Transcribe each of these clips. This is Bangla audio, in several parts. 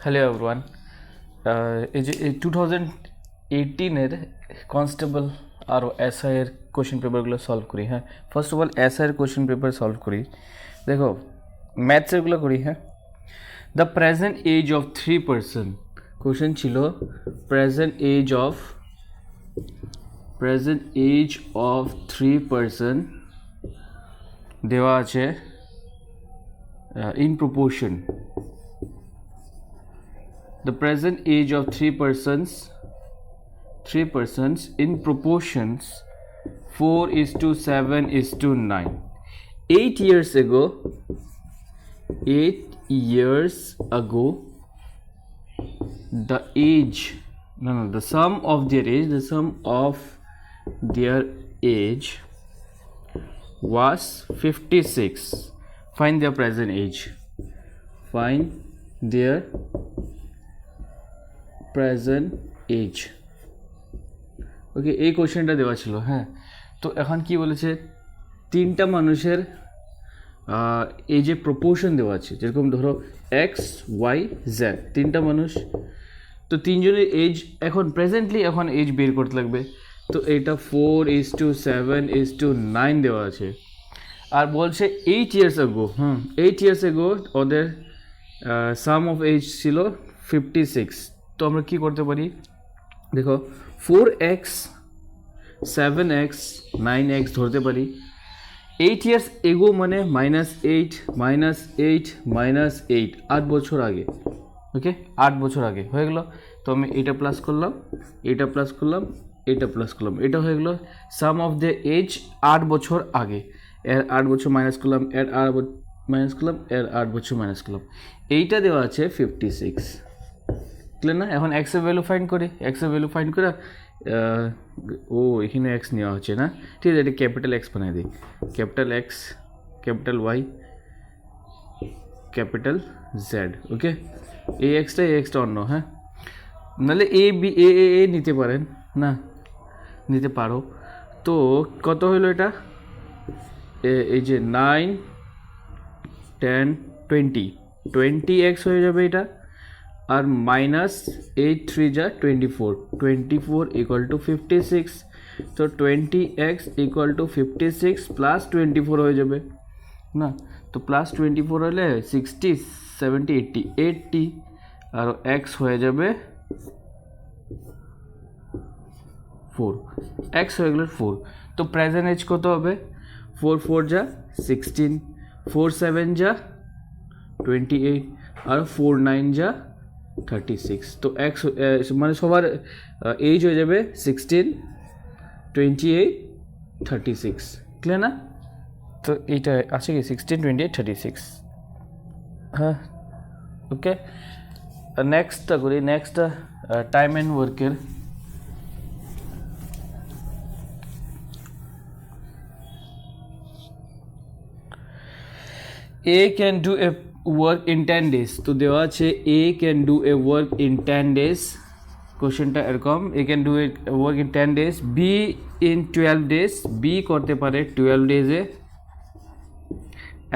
Hello everyone. এই যে 2018-এর কনস্টেবল আর এসআই এর কোশ্চেন পেপারগুলো সলভ করি। হ্যাঁ, ফার্স্ট অফ অল এসআই এর কোশ্চেন পেপার সলভ করি। দেখো ম্যাথসেরগুলো করি। হ্যাঁ, the present age of 3 person, question ছিল প্রেজেন্ট এজ অফ 3 পার্সন দেওয়া আছে in proportion. The present age of 3 persons in proportions 4:7:9. 8 years ago, the sum of their age was 56. Find their present age. Find their present age. Okay, এই কোশ্চেনটা দেওয়া ছিল। হ্যাঁ, তো এখন কি বলেছে, তিনটা মানুষের এজে প্রপোর্শন দেওয়া আছে। যেরকম ধরো এক্স ওয়াই জেড, তিনটা মানুষ, তো তিনজনের এজ এখন প্রেজেন্টলি এখন এজ বের করতে লাগবে। তো এটা 4:7:9 দেওয়া আছে। আর বলছে 8 years ago, 8 years ago ওদের সাম অফ এজ ছিল 56। তো আমরা কি করতে পারি, দেখো 4x 7x 9x ধরতে পারি। 8 years ago মানে -8 -8 8 বছর আগে। ওকে, 8 বছর আগে হয়ে গেল। তো আমি এটা প্লাস করলাম, এটা প্লাস করলাম, এটা প্লাস করলাম, এটা হয়ে গেল সাম অফ দ্য এজ 8 বছর আগে। এর 8 বছর মাইনাস করলাম, এর 8 মাইনাস করলাম, এর 8 বছর মাইনাস করলাম। এইটা দেওয়া আছে 56। ক্লিয়ার না? এখন এক্স এর ভ্যালু ফাইন্ড করি। এক্স এর ভ্যালু ফাইন্ড করে এখানে এক্স নেওয়া হচ্ছে না, ঠিক আছে, এটা ক্যাপিটাল এক্স বানিয়ে দিই। Capital x, capital y, capital z. Okay, এই এক্সটা অন্য। হ্যাঁ, নাহলে এ বি এ নিতে পারেন, না নিতে পারো। তো কত হলো এটা, এই যে 9 10 20 এক্স হয়ে যাবে এটা। আর -8 3 যা 24 ইকুয়াল টু 56। তো 20x ইকুয়াল টু 56 প্লাস 24 হয়ে যাবে না? তো প্লাস 24 হলে 60 70 80 আর এক্স হয়ে যাবে 4। এক্স হয়ে গেল 4। তো প্রেজেন্ট এজ কত হবে? 4 4 যা 16, 4 7 যা 28 আর 4 9 যা 36। তো এক্স মানে সবার এজ হয়ে যাবে 16 28 36। ক্লিয়ার না? তো এইটা আছে কি 16 28 36। হ্যাঁ, ওকে। নেক্সটটা করি। নেক্সটটা টাইম অ্যান্ড ওয়ার্কের। A can do a work in 10 days। তো দেওয়া আছে A can do a work in 10 days। কোশ্চেনটা এরকম, A can do a work in 10 days, B in 12 days, B করতে পারে 12 ডেজে,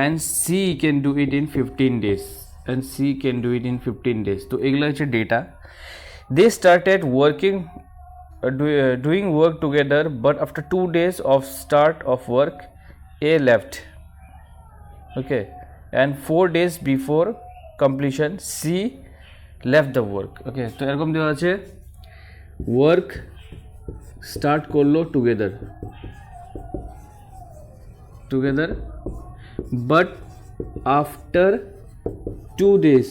and C can do it in 15 days, and C can do it in 15 days। তো এগুলো হচ্ছে data. They started doing work together, but after 2 days of start of work, A left। Okay, and 4 days before completion C left the work। Okay, তো এরকম দেওয়া আছে ওয়ার্ক স্টার্ট করলো together but after 2 days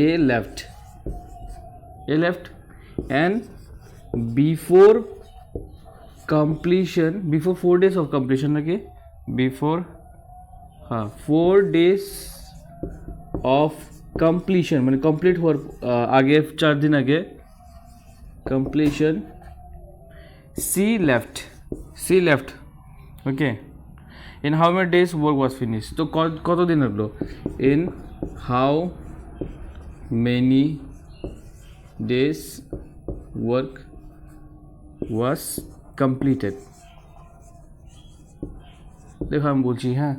A left and before 4 days of completion নাকি before 4 days of completion মানে কমপ্লিট হওয়ার আগে 4 দিন আগে completion C left। Okay, in how many days work was finished? তো কত দিন লাগলো? in how many days work was completed। দেখো আমি বলছি, হ্যাঁ,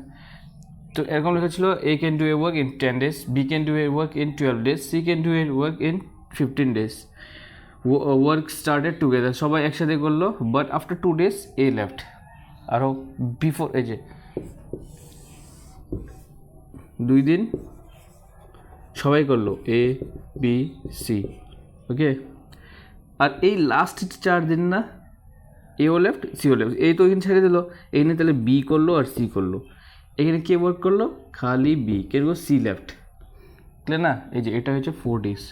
তো এরকম লেখা ছিল A can do a work in 10 days, B can do a work in 12 days, C can do a work in 15 days. Work started together, সবাই একসাথে করলো, but after 2 days A left. আরও বিফোর এই যে 2 দিন সবাই করলো A B C, ওকে। আর এই লাস্ট 4 দিন না এও লেফট সিও লেফট, এই তো এখানে ছেড়ে দিল, এখানে তাহলে বি করলো আর সি করলো, এখানে কে ওয়ার্ক করলো খালি বি, কে সি লেফট, তাহলে না এই যে এটা হচ্ছে 4 days।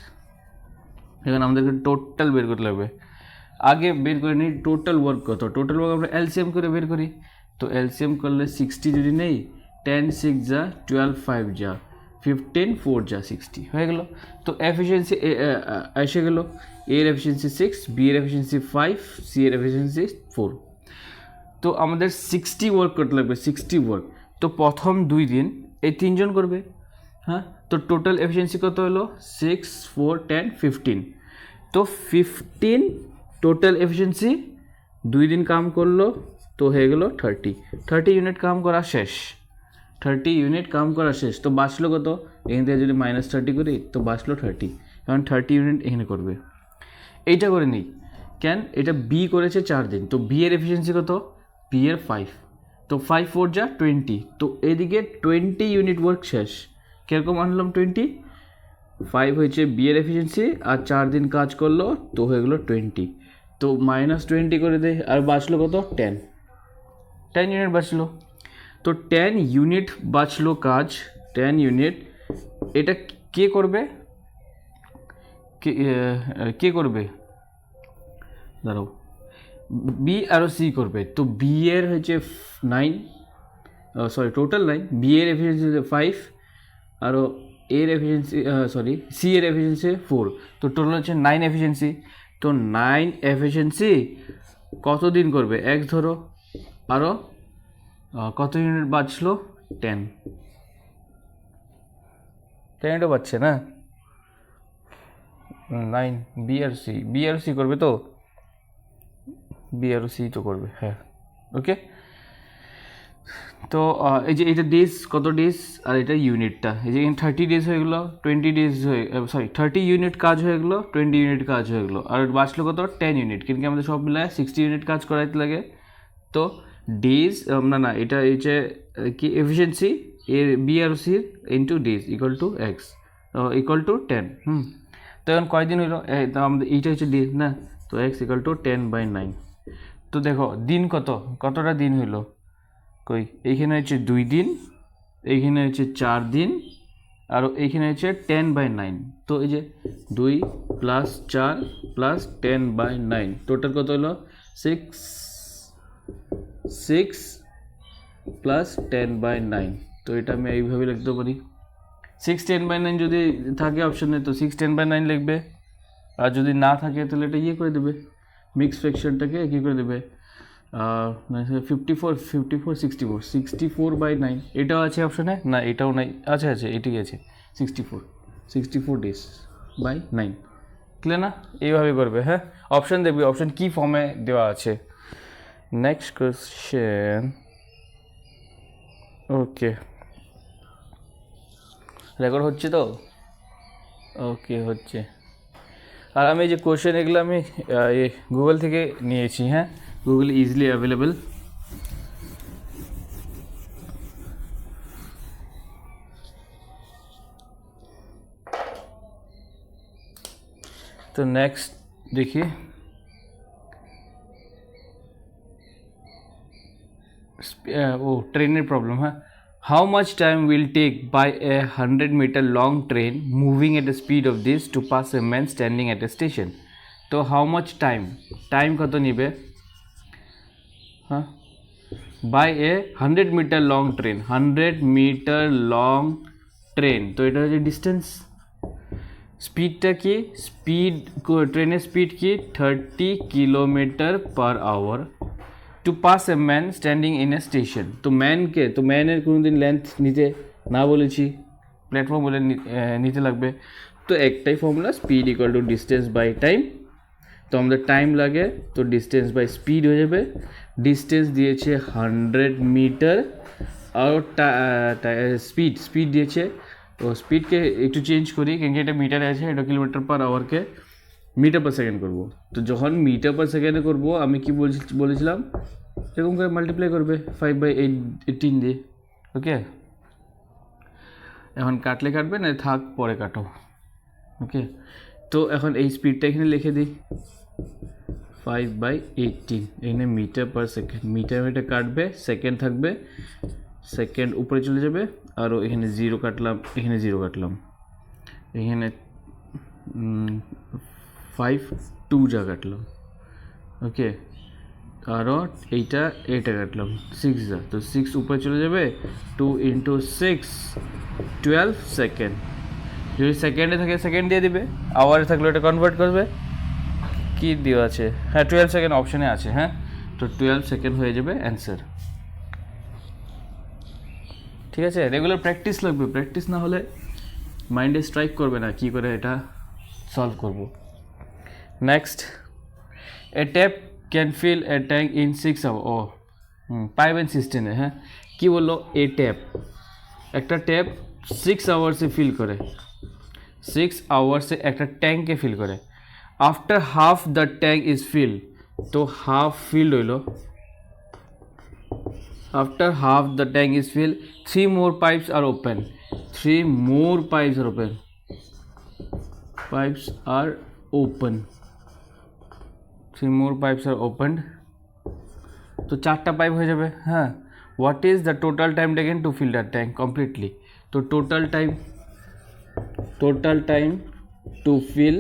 এখানে আমাদেরকে টোটাল বের করতে লাগবে, আগে বের করে নিই টোটাল ওয়ার্ক কত, টোটাল ওয়ার্ক আমরা এলসিএম করে বের করি, তো এলসিএম করলে 60 যদি নেই 10 6 যা 12 5 যা 15 4 যা 60 হয়ে গেল। তো এফিসিয়েন্সি এসে গেল, এর এফিসিয়েন্সি 6, বি এর এফিসিয়েন্সি 5, সি এর এফিসিয়েন্সি 4। তো আমাদের 60 ওয়ার্ক করতে লাগবে, 60 ওয়ার্ক। তো প্রথম 2 দিন এই 3 জন করবে, হ্যাঁ। তো টোটাল এফিসিয়েন্সি কত হলো 6 4 10 15, তো 15 টোটাল এফিসিয়েন্সি 2 দিন কাম করলো, তো হয়ে গেল 30 ইউনিট কাম করা শেষ, 30 ইউনিট কাম করা শেষ। তো বাঁচলো কত, এখান থেকে যদি -30 করি তো বাঁচলো 30, কারণ 30 ইউনিট এখানে করবে। এইটা করে নিই, কেন এটা বি করেছে 4 দিন, তো বি এর এফিসিয়েন্সি কত, বি এর 5, তো 5 4 যা 20, তো এদিকে 20 ইউনিট ওয়ার্ক শেষ। কীরকম আনলাম 20, 5 হয়েছে বি এর এফিসিয়েন্সি আর 4 দিন কাজ করলো, তো হয়ে গেলো 20, তো -20 করে দেয়, আর বাঁচলো কত 10 ইউনিট বাঁচলো। তো 10 ইউনিট বাঁচলো কাজ, 10 ইউনিট। এটা কে করবে, কে করবে দাঁড়াও, বি আরও সি করবে। তো বি এর হচ্ছে 9, সরি টোটাল 9, বি এর এফিসিয়েন্সি 5, আরও এর এফিসিয়েন্সি সি এর এফিসিয়েন্সি 4, তো টোটাল হচ্ছে 9 এফিসিয়েন্সি। তো 9 এফিসিয়েন্সি কত দিন করবে, এক ধরো, আরও কত ইউনিট বাঁচলো 10 ইউনিটও বাঁচছে না, 9 বি আর সি করবে, তো বি আর সি তো করবে, হ্যাঁ ওকে। তো এই যে এটা ডেজ, কত ডেজ, আর এটা ইউনিটটা, এই যে 30 ডেজ হয়ে গেলো, 20 ডেজ হয়ে 30 ইউনিট কাজ হয়ে গেলো, 20 ইউনিট কাজ হয়ে গেলো, আর বাঁচলো কত 10 ইউনিট, কিন্তু আমাদের সব মিলায় 60 ইউনিট কাজ করাইতে লাগে। তো ডেজ না এটা এই যে কি এফিসিয়েন্সি এর বি আর সির into days equal to X equal to 10। তো এখন কয়দিন হইলো, তো আমাদের এইটা হচ্ছে ডেজ না, তো এক্স ইকুয়াল টু 10/9। তো দেখো দিন কতটা দিন হইলো, কই এইখানে হচ্ছে 2 দিন, এইখানে হচ্ছে 4 দিন, আর এইখানে হচ্ছে 10/9। তো এই যে 2 + 4 + 10/9 টোটাল কত হলো 6 + 10/9। তো এটা আমি এইভাবে লিখতে পারি, 6 10/9 যদি থাকে অপশানে তো 6 10/9 লিখবে, আর যদি না থাকে তাহলে এটা ইয়ে করে দেবে, মিক্স ফ্র্যাকশনটাকে কী করে দেবে 64/9 এটাও আছে অপশানে, না এটাও নাই, আচ্ছা এটাই আছে 64 days/9, ক্লিয়ার না, এইভাবে করবে, হ্যাঁ। অপশান দেখবে, অপশান কী ফর্মে দেওয়া আছে। নেক্সট কোশ্চেন, ওকে রেকর্ড হচ্ছে তো, ওকে হচ্ছে। আর আমি যে কোশ্চেন এগুলো আমি গুগল থেকে নিয়েছি, হ্যাঁ গুগল ইজিলি অ্যাভেলেবল। তো নেক্সট দেখি, ট্রেনের প্রবলেম, হ্যাঁ। How much time will take by a 100-meter long train moving at the speed of this to pass a man standing at a station? তো how much time কত নিবে, হ্যাঁ, by a 100-meter long train, 100-meter long train, তো এটা হচ্ছে ডিস্টেন্স। স্পিডটা কি, ট্রেনের স্পিড কি 30 km/h to pass a man standing in a station. তো ম্যানের কোনো দিন লেন্থ নিতে না বলেছি, প্ল্যাটফর্ম বলে নিতে লাগবে। তো একটাই formula, speed equal to distance by time. তো আমাদের টাইম লাগে, তো ডিস্টেন্স বাই স্পিড হয়ে যাবে। ডিস্টেন্স দিয়েছে 100 মিটার, আর স্পিড দিয়েছে, তো স্পিডকে একটু চেঞ্জ করি, কেন এটা মিটারে আছে, এটা কিলোমিটার পার আওয়ারকে মিটার পার সেকেন্ড করবো। তো যখন মিটার পার সেকেন্ডে করবো, আমি কি বলেছিলাম এরকম করে মাল্টিপ্লাই করবে 5/18 দিয়ে। ওকে, এখন কাটলে কাটবে না থাক পরে কাটো। ওকে, তো এখন এই স্পিডটা এখানে লিখে দিই 5/18, এখানে মিটার পার সেকেন্ড, মিটার কাটবে, সেকেন্ড থাকবে, সেকেন্ড উপরে চলে যাবে, আরও এখানে 0 কাটলাম, এখানে 0 কাটলাম, এখানে 5 2 যা কাটলাম। ওকে, আরও এইটা কাটলাম 6 যা, তো 6 উপরে চলে যাবে, 2 × 6 12 সেকেন্ড। যদি সেকেন্ডে থাকে সেকেন্ড দিয়ে দিবে, আওয়ারে থাকলে ওটা কনভার্ট করবে। কি দেওয়া আছে, হ্যাঁ 12 সেকেন্ড অপশানে আছে, হ্যাঁ, তো 12 সেকেন্ড হয়ে যাবে অ্যান্সার। ঠিক আছে, রেগুলার প্র্যাকটিস লাগবে, প্র্যাকটিস না হলে মাইন্ডে স্ট্রাইক করবে না কী করে এটা সলভ করব। Next, a tap can fill a tank in 6 hour. ও পাইপ অ্যান্ড সিস্টেমে, হ্যাঁ কী বললো, এ ট্যাপ, একটা ট্যাপ 6 আওয়ার্সে ফিল করে, 6 আওয়ার্সে একটা ট্যাঙ্কে ফিল করে। After half the tank is fill, তো হাফ ফিল্ড হইল, after half the tank is filled 3 more pipes are open, 3 more pipes are open, pipes are open, 3 more pipes are opened, তো 4টা পাইপ হয়ে যাবে। হ্যাঁ, what is the total time taken to fill that tank completely, তো total time to fill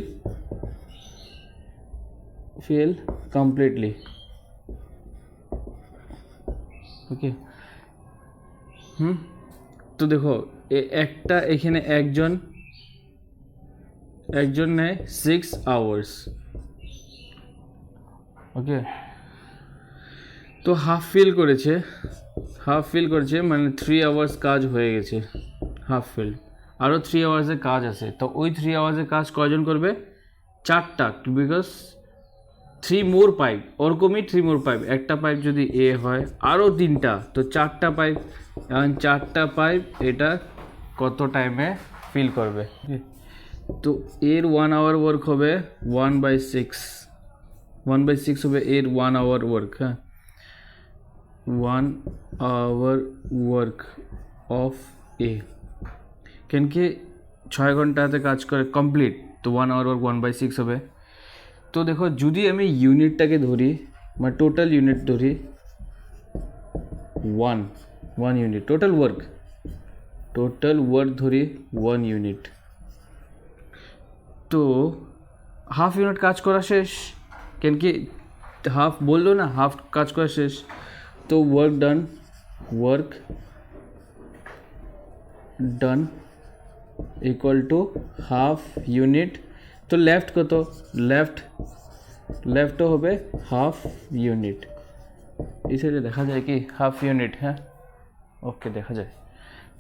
completely। ওকে, তো দেখো একটা এখানে একজন নেয় 6 আওয়ার্স। ওকে, তো হাফ ফিল করেছে মানে 3 আওয়ার্স কাজ হয়ে গেছে, হাফ ফিল, আরও 3 আওয়ার্সের কাজ আছে, তো ওই 3 আওয়ার্সের কাজ কয়জন করবে, 4টা, বিকজ 3 মোর পাইপ, ওরকমই 3 মোর পাইপ, একটা পাইপ যদি এ হয় আরও 3টা, তো 4টা পাইপ, এখন 4টা পাইপ এটা কত টাইমে ফিল করবে। তো এর 1 আওয়ার ওয়ার্ক হবে 1/6 হবে এর 1 আওয়ার ওয়ার্ক। হ্যাঁ, 1 আওয়ার ওয়ার্ক অফ এ, কেন কি 6 ঘন্টাতে কাজ করে কমপ্লিট, তো 1 আওয়ার ওয়ার্ক 1/6 হবে। তো দেখো যদি আমি ইউনিটটাকে ধরি, মানে টোটাল ইউনিট ধরি 1 ইউনিট, টোটাল ওয়ার্ক ধরি 1 ইউনিট, তো হাফ ইউনিট কাজ করা শেষ, কেন কি হাফ বললো না, হাফ কাজ করা শেষ, তো work done equal to half unit, তো লেফট কত, লেফটও হবে হাফ ইউনিট, এই সাইডে দেখা যায় কি হাফ ইউনিট, হ্যাঁ ওকে দেখা যায়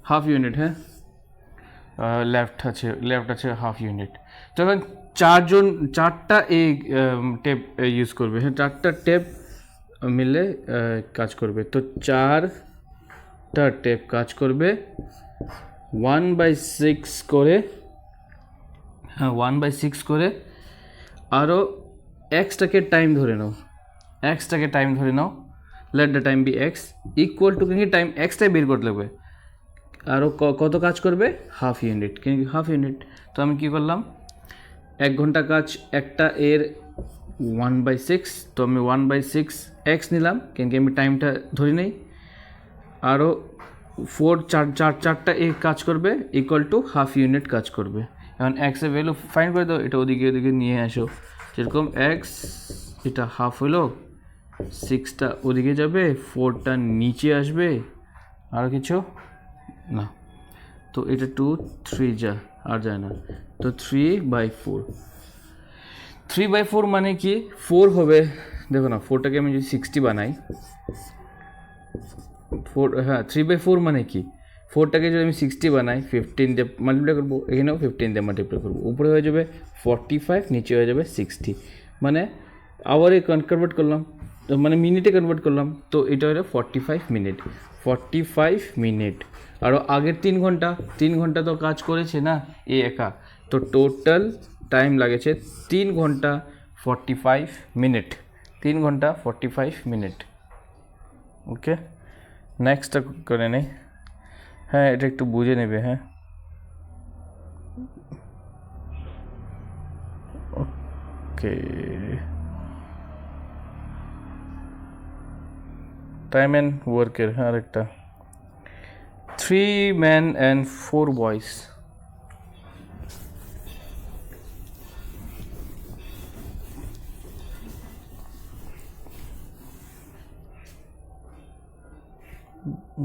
হাফ ইউনিট, হ্যাঁ লেফট আছে হাফ ইউনিট। তো এখন 4টা এই টেপ ইউজ করবে, হ্যাঁ 4টা টেপ মিলে কাজ করবে, তো 4টা টেপ কাজ করবে 1/6 করে, হ্যাঁ 1/6 করে, আরও এক্সটাকে টাইম ধরে নাও, let the time be x equal to, কিন্তু টাইম এক্সটাই বের করতে লাগবে, আরও কত কাজ করবে, হাফ ইউনিট, কিন্তু হাফ ইউনিট। তো আমি কী করলাম, 1 ঘন্টা কাজ একটা এর 1/6, তো আমি 1/6 এক্স নিলাম, কিন্তু আমি টাইমটা ধরি নেই, আরও 4টা এ কাজ করবে ইকুয়াল টু হাফ ইউনিট কাজ করবে। এখন এক্সের ভ্যালু ফাইন্ড করে দাও, এটা ওদিকে নিয়ে আসো, যেরকম এক্স এটা হাফ হলো, 6টা ওদিকে যাবে, 4টা নিচে আসবে, আর কিছু না, তো এটা 2 3 যা আর যায় না, তো 3/4 মানে কি 4 হবে, দেখো না 4টাকে আমি যদি 60 বানাই, 4 হ্যাঁ 3/4 মানে কি, 4টাকে যদি আমি 60 বানাই 15 দিয়ে মাল্টিপ্লাই করবো, এখানেও 15 দিয়ে মাল্টিপ্লাই করবো, উপরে হয়ে যাবে 45, নিচে হয়ে যাবে 60, মানে আওয়ারে কনভার্ট করলাম, মানে মিনিটে কনভার্ট করলাম, তো এটা হলো 45 মিনিট। 45 মিনিট, আরও আগের 3 ঘন্টা তো কাজ করেছে না এ একা, তো টোটাল টাইম লাগেছে 3 ঘন্টা 45 মিনিট, 3 ঘন্টা 45 মিনিট। ওকে, নেক্সটটা করে নেই। হ্যাঁ, এটা একটু বুঝে নেবে। হ্যাঁ, ওকে, টাইম অ্যান্ড ওয়ার্কের। হ্যাঁ, আরেকটা 3 men and 4 boys।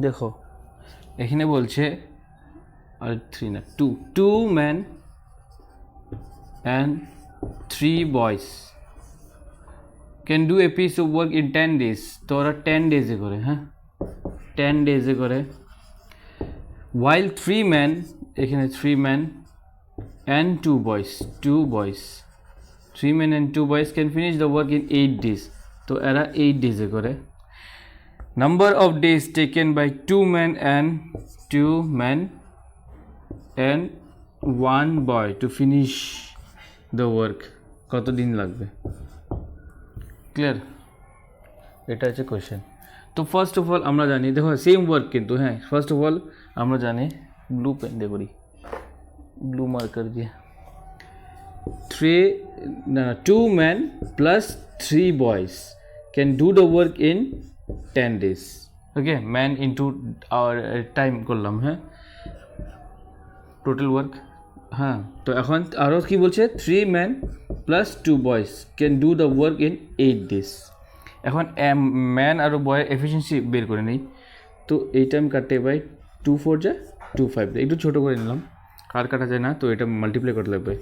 দেখো এখানে বলছে আর 3 না 2 men and 3 boys can do a piece of work in 10 days। তো ওরা 10 ডেজে করে, হ্যাঁ 10 ডেজে করে। while 3 men, এখানে 3 men and 2 boys 3 men and 2 boys can finish the work in 8 days। তো এরা 8 ডেজে করে। number of days taken by 2 men and 1 boy to finish the work, কত দিন লাগবে? ক্লিয়ার? এটা হচ্ছে কোয়েশ্চেন। তো ফার্স্ট অফ অল আমরা জানি, দেখো সেম ওয়ার্ক কিন্তু, হ্যাঁ ফার্স্ট অফ অল আমরা জানি, ব্লু পেন দিয়ে করি, ব্লু মার্কার দিয়ে, 2 men plus 3 boys can do the work in 10 days। Okay, man into hour time করলাম, হ্যাঁ টোটাল ওয়ার্ক। হ্যাঁ, তো এখন আরও কি বলছে, 3 men plus 2 boys can do the work in 8 days। এখন ম্যান আর বয়ের এফিসিয়েন্সি বের করে নিই। তো এই টাইম কাটে বাই 2 4 যা 2 5, একটু ছোটো করে নিলাম, আর কাটা যায় না, তো এটা মাল্টিপ্লাই করতে লাগবে।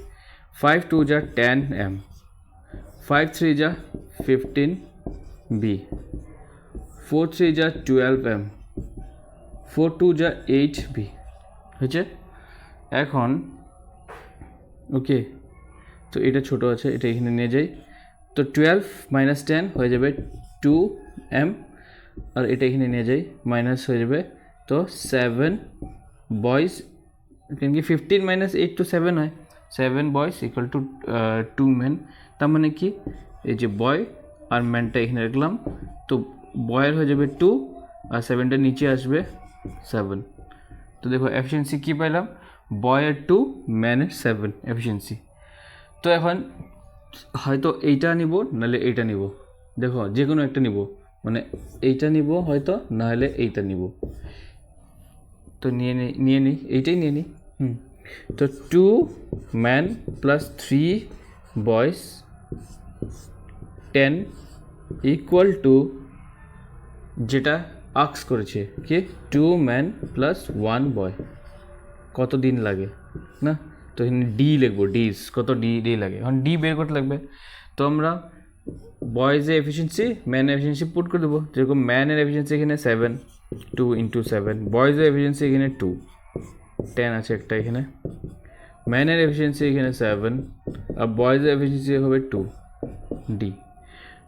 5 2 যা 10 m, 5 3 যা 15 b, 4 3 যা 12 m, 4 2 যা 8 b হয়েছে। এখন ওকে, তো এটা ছোট আছে, এটা এখানে নিয়ে যাই। তো 12 minus 10 হয়ে যাবে 2 m, আর এটা এখানে নিয়ে যাই, মাইনাস হয়ে যাবে। তো 7 বয়েজ, কেন কি 15 minus 8 to 7 হয়, 7 বয়েজ ইকুয়াল টু 2 men। তার মানে কি, এই যে বয় আর ম্যানটা এখানে রাখলাম, তো বয়ের হয়ে যাবে 2 আর 7টা নিচে আসবে 7। তো দেখো এফিসিয়েন্সি কী পাইলাম, বয়ের 2 ম্যানের 7 এফিসিয়েন্সি। তো এখন হয়তো এইটা নিব নাহলে এইটা নিব, দেখো যে কোনো একটা নিব, মানে এইটা নিব হয়তো, নাহলে এইটা নিব। তো নিয়ে নিই এইটাই নিয়ে নিই। তো 2 men plus 3 boys 10 equal to, যেটা আক্স করেছে কি 2 men plus 1 boy, কত দিন লাগে না। তো এখানে ডি লিখবো, ডিস কত ডি লাগে, এখন ডি বের করতে লাগবে। তো আমরা বয়েজের এফিসিয়েন্সি ম্যানের এফিসিয়েন্সি পুট করে দেবো, যেরকম ম্যানের এফিসিয়েন্সি এখানে 7, 2 into 7, বয়েজের এফিসিয়েন্সি এখানে 2, 10 আছে একটা এখানে, ম্যানের এফিসিয়েন্সি এখানে 7 আর বয়েজের এফিসিয়েন্সি হবে 2 ডি।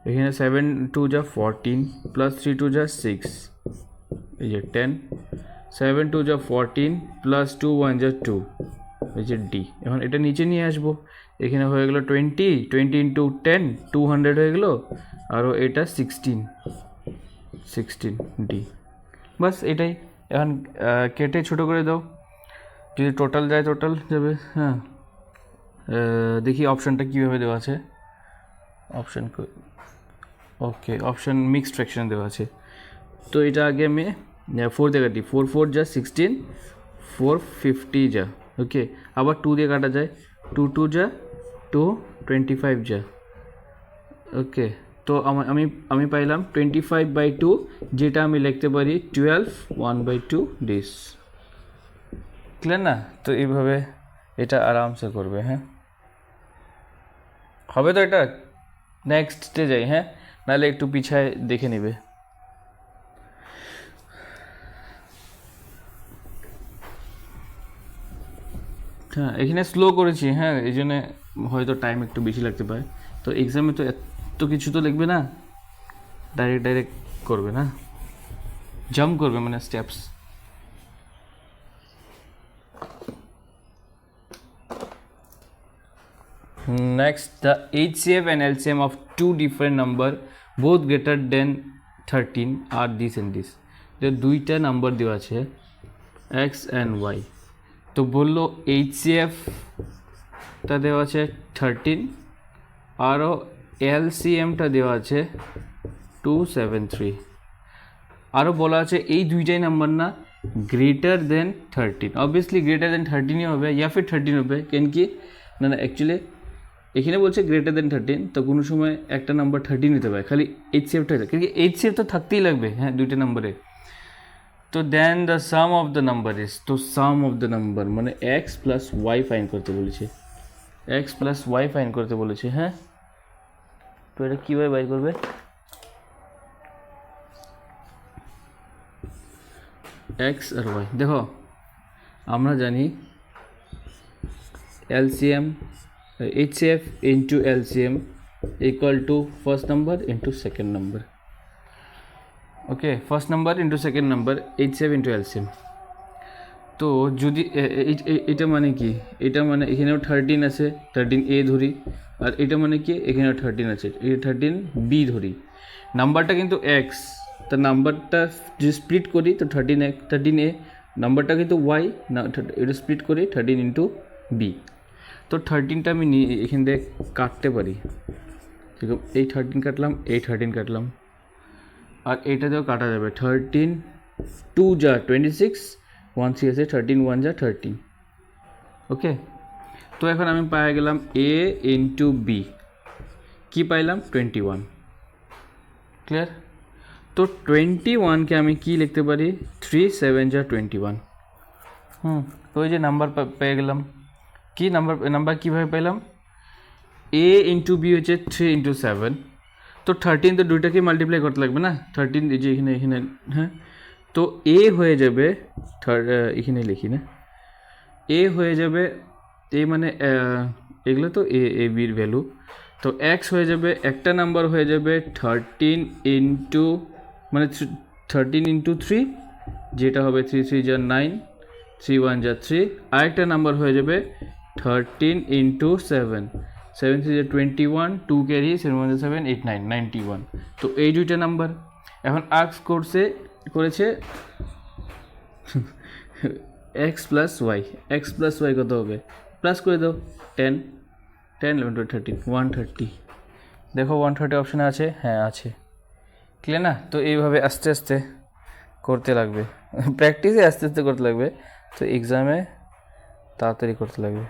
এখানে 7 2 যা 14 প্লাস 3 2 যা 6, এই যে 10, 7 2 যা 14 প্লাস 2 1 যা 2, এই যে ডি। এখন এটা নিচে নিয়ে আসবো, এখানে হয়ে গেলো 20 ইন্টু 10 200 হয়ে গেলো, আরও এটা 16 ডি। বাস এটাই। এখন কেটে ছোটো করে দাও, যদি টোটাল যায় টোটাল যাবে। হ্যাঁ, দেখি অপশানটা কীভাবে দেওয়া আছে, অপশান ওকে, অপশান মিক্সড ফ্র্যাকশন দেওয়া আছে। তো এটা আগে আমি 4 দিয়ে কাটি, 4 4 যা 16, 450 যা, ওকে আবার 2 দিয়ে কাটা যায়, 2 2 যা 225 যা, ওকে। তো আমি পাইলাম 25/2, যেটা আমি লিখতে পারি 12 1/2 ডেজ। ক্লিয়ার না? তো এইভাবে এটা আরামসে করবে। হ্যাঁ, হবে তো এটা। নেক্সটে যাই, হ্যাঁ নাহলে একটু পিছায় দেখে নেবে। হ্যাঁ, এখানে স্লো করেছি, হ্যাঁ এই জন্যে হয়তো টাইম একটু বেশি লাগতে পারে। তো এক্সামে তো এত কিছু তো লিখবে না, ডাইরেক্ট করবে না। জাম্প করবে মানে steps. Next, the HCF and LCM of two different number both greater than 13 are this and this. যে দুইটা নাম্বার দেওয়া আছে x and y, তো বললো HCF টা দেওয়া আছে 13 আরও LCM টা দেওয়া আছে 273, আরও বলা আছে এই দুইটাই নাম্বার না greater than 13, obviously greater than 13ই হবে ইয়া ফির 13 হবে, কেন কি না না অ্যাকচুয়ালি এখানে বলছে গ্রেটার দেন 13, তো কোনো সময় একটা নাম্বার 13 নিতে পারে, খালি HCFটা হয়ে যায়, কিন্তু HCF তো থাকতেই লাগবে হ্যাঁ দুইটা নাম্বারে। তো then the sum of the number is, তো সাম অফ দ্য নাম্বার মানে এক্স প্লাস ওয়াই ফাইন করতে বলেছে, এক্স প্লাস ওয়াই ফাইন করতে বলেছে। হ্যাঁ, তো এটা কীভাবে বাই করবে? এক্স আর ওয়াই, দেখো আমরা জানি LCM HCF into LCM equal to first number into second number, okay, first number into second number HCF into LCM। তো যদি এটা মানে কি, এটা মানে এখানেও 13 আছে 13A ধরি, আর এটা মানে কি এখানেও 13 আছে এটা 13B ধরি, নাম্বারটা কিন্তু x, তো নাম্বারটা যদি স্প্লিট করি তো 13A, নাম্বারটা কিন্তু y না, এটা স্প্লিট করি 13 ইন্টু বি, তো 13টা আমি এখান থেকে কাটতে পারি, ঠিক আছে এই 13 কাটলাম এই 13 কাটলাম, আর এইটাতেও কাটা যাবে 13 2 যা 26 1 3 আছে 13 1 যা 13, ওকে। তো এখন আমি পাই গেলাম A ইন্টু বি, কী পাইলাম 21, ক্লিয়ার। তো 21কে আমি কি লিখতে পারি 3 7 যা 21, তো ওই যে নাম্বার পেয়ে গেলাম, কি নাম্বার কীভাবে পেলাম, A ইন্টু বি হচ্ছে 3 ইন্টু 7, তো 13 তো দুইটাকে মাল্টিপ্লাই করতে লাগবে না, 13 এই যে এখানে হ্যাঁ, তো A হয়ে যাবে এখানে লিখি না, A হয়ে যাবে A মানে এগুলো তো এ বির ভ্যালু, তো x হয়ে যাবে একটা নাম্বার হয়ে যাবে 13 ইন্টু মানে 13 ইন্টু 3 যেটা হবে 3 3 যা 9 3 1 যা 3, আরেকটা নাম্বার হয়ে যাবে 13 ইন্টু 7 7 3 যা 21 2 ক্যারি 7 1 যা 7 8 9 91, তো এই দুইটা নাম্বার এখন আস্ক করেছে x প্লাস ওয়াই কত হবে, প্লাস করে দাও 10 10 11 12 13 130, দেখো 130 অপশানে আছে, হ্যাঁ আছে, ক্লিয়ার না। তো এইভাবে আস্তে আস্তে করতে লাগবে, প্র্যাকটিসে আস্তে আস্তে করতে লাগবে, তো এক্সামে তাড়াতাড়ি করতে লাগবে।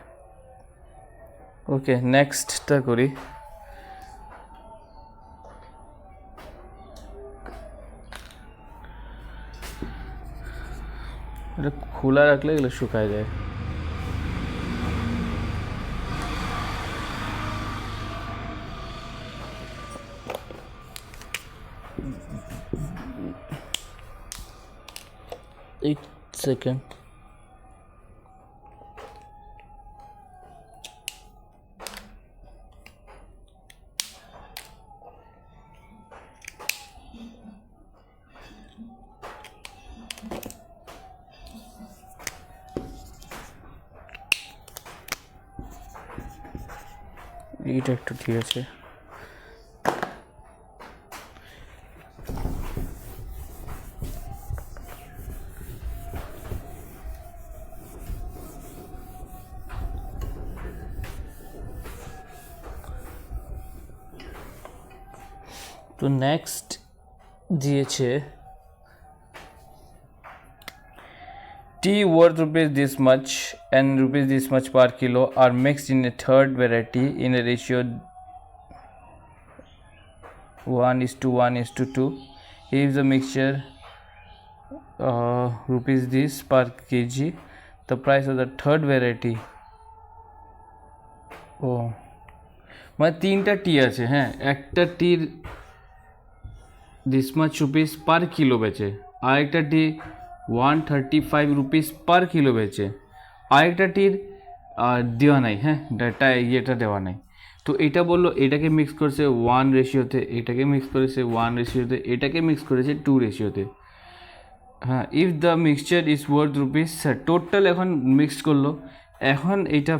ওকে, নেক্সটটা করি। এটা খোলা রাখলে এগুলো শুকায় যায়। एक सेकेंड, এটা একটু ঠিক আছে। তো নেক্সট দিয়েছে tea worth rupees this much and rupees this much per kilo are mixed in a third variety in a ratio 1:1:2. If the mixture rupees this per kg, the price of the third variety, ও মানে তিনটা টি আছে, হ্যাঁ একটা টির this much rupees per kilo বেচে, আরেকটা টি 135 রুপিস পার কিলো বেচে, আরেকটা টির দেওয়া নাই, হ্যাঁ ডাটা ইয়েটা দেওয়া নাই। তো এটা বললো এটাকে মিক্স করেছে 1 রেশিওতে, এটাকে মিক্স করেছে 1 রেশিওতে, এটাকে মিক্স করেছে 2 রেশিওতে। হ্যাঁ, if the mixture is worth rupees, total এখন মিক্সড করলো, এখন এইটা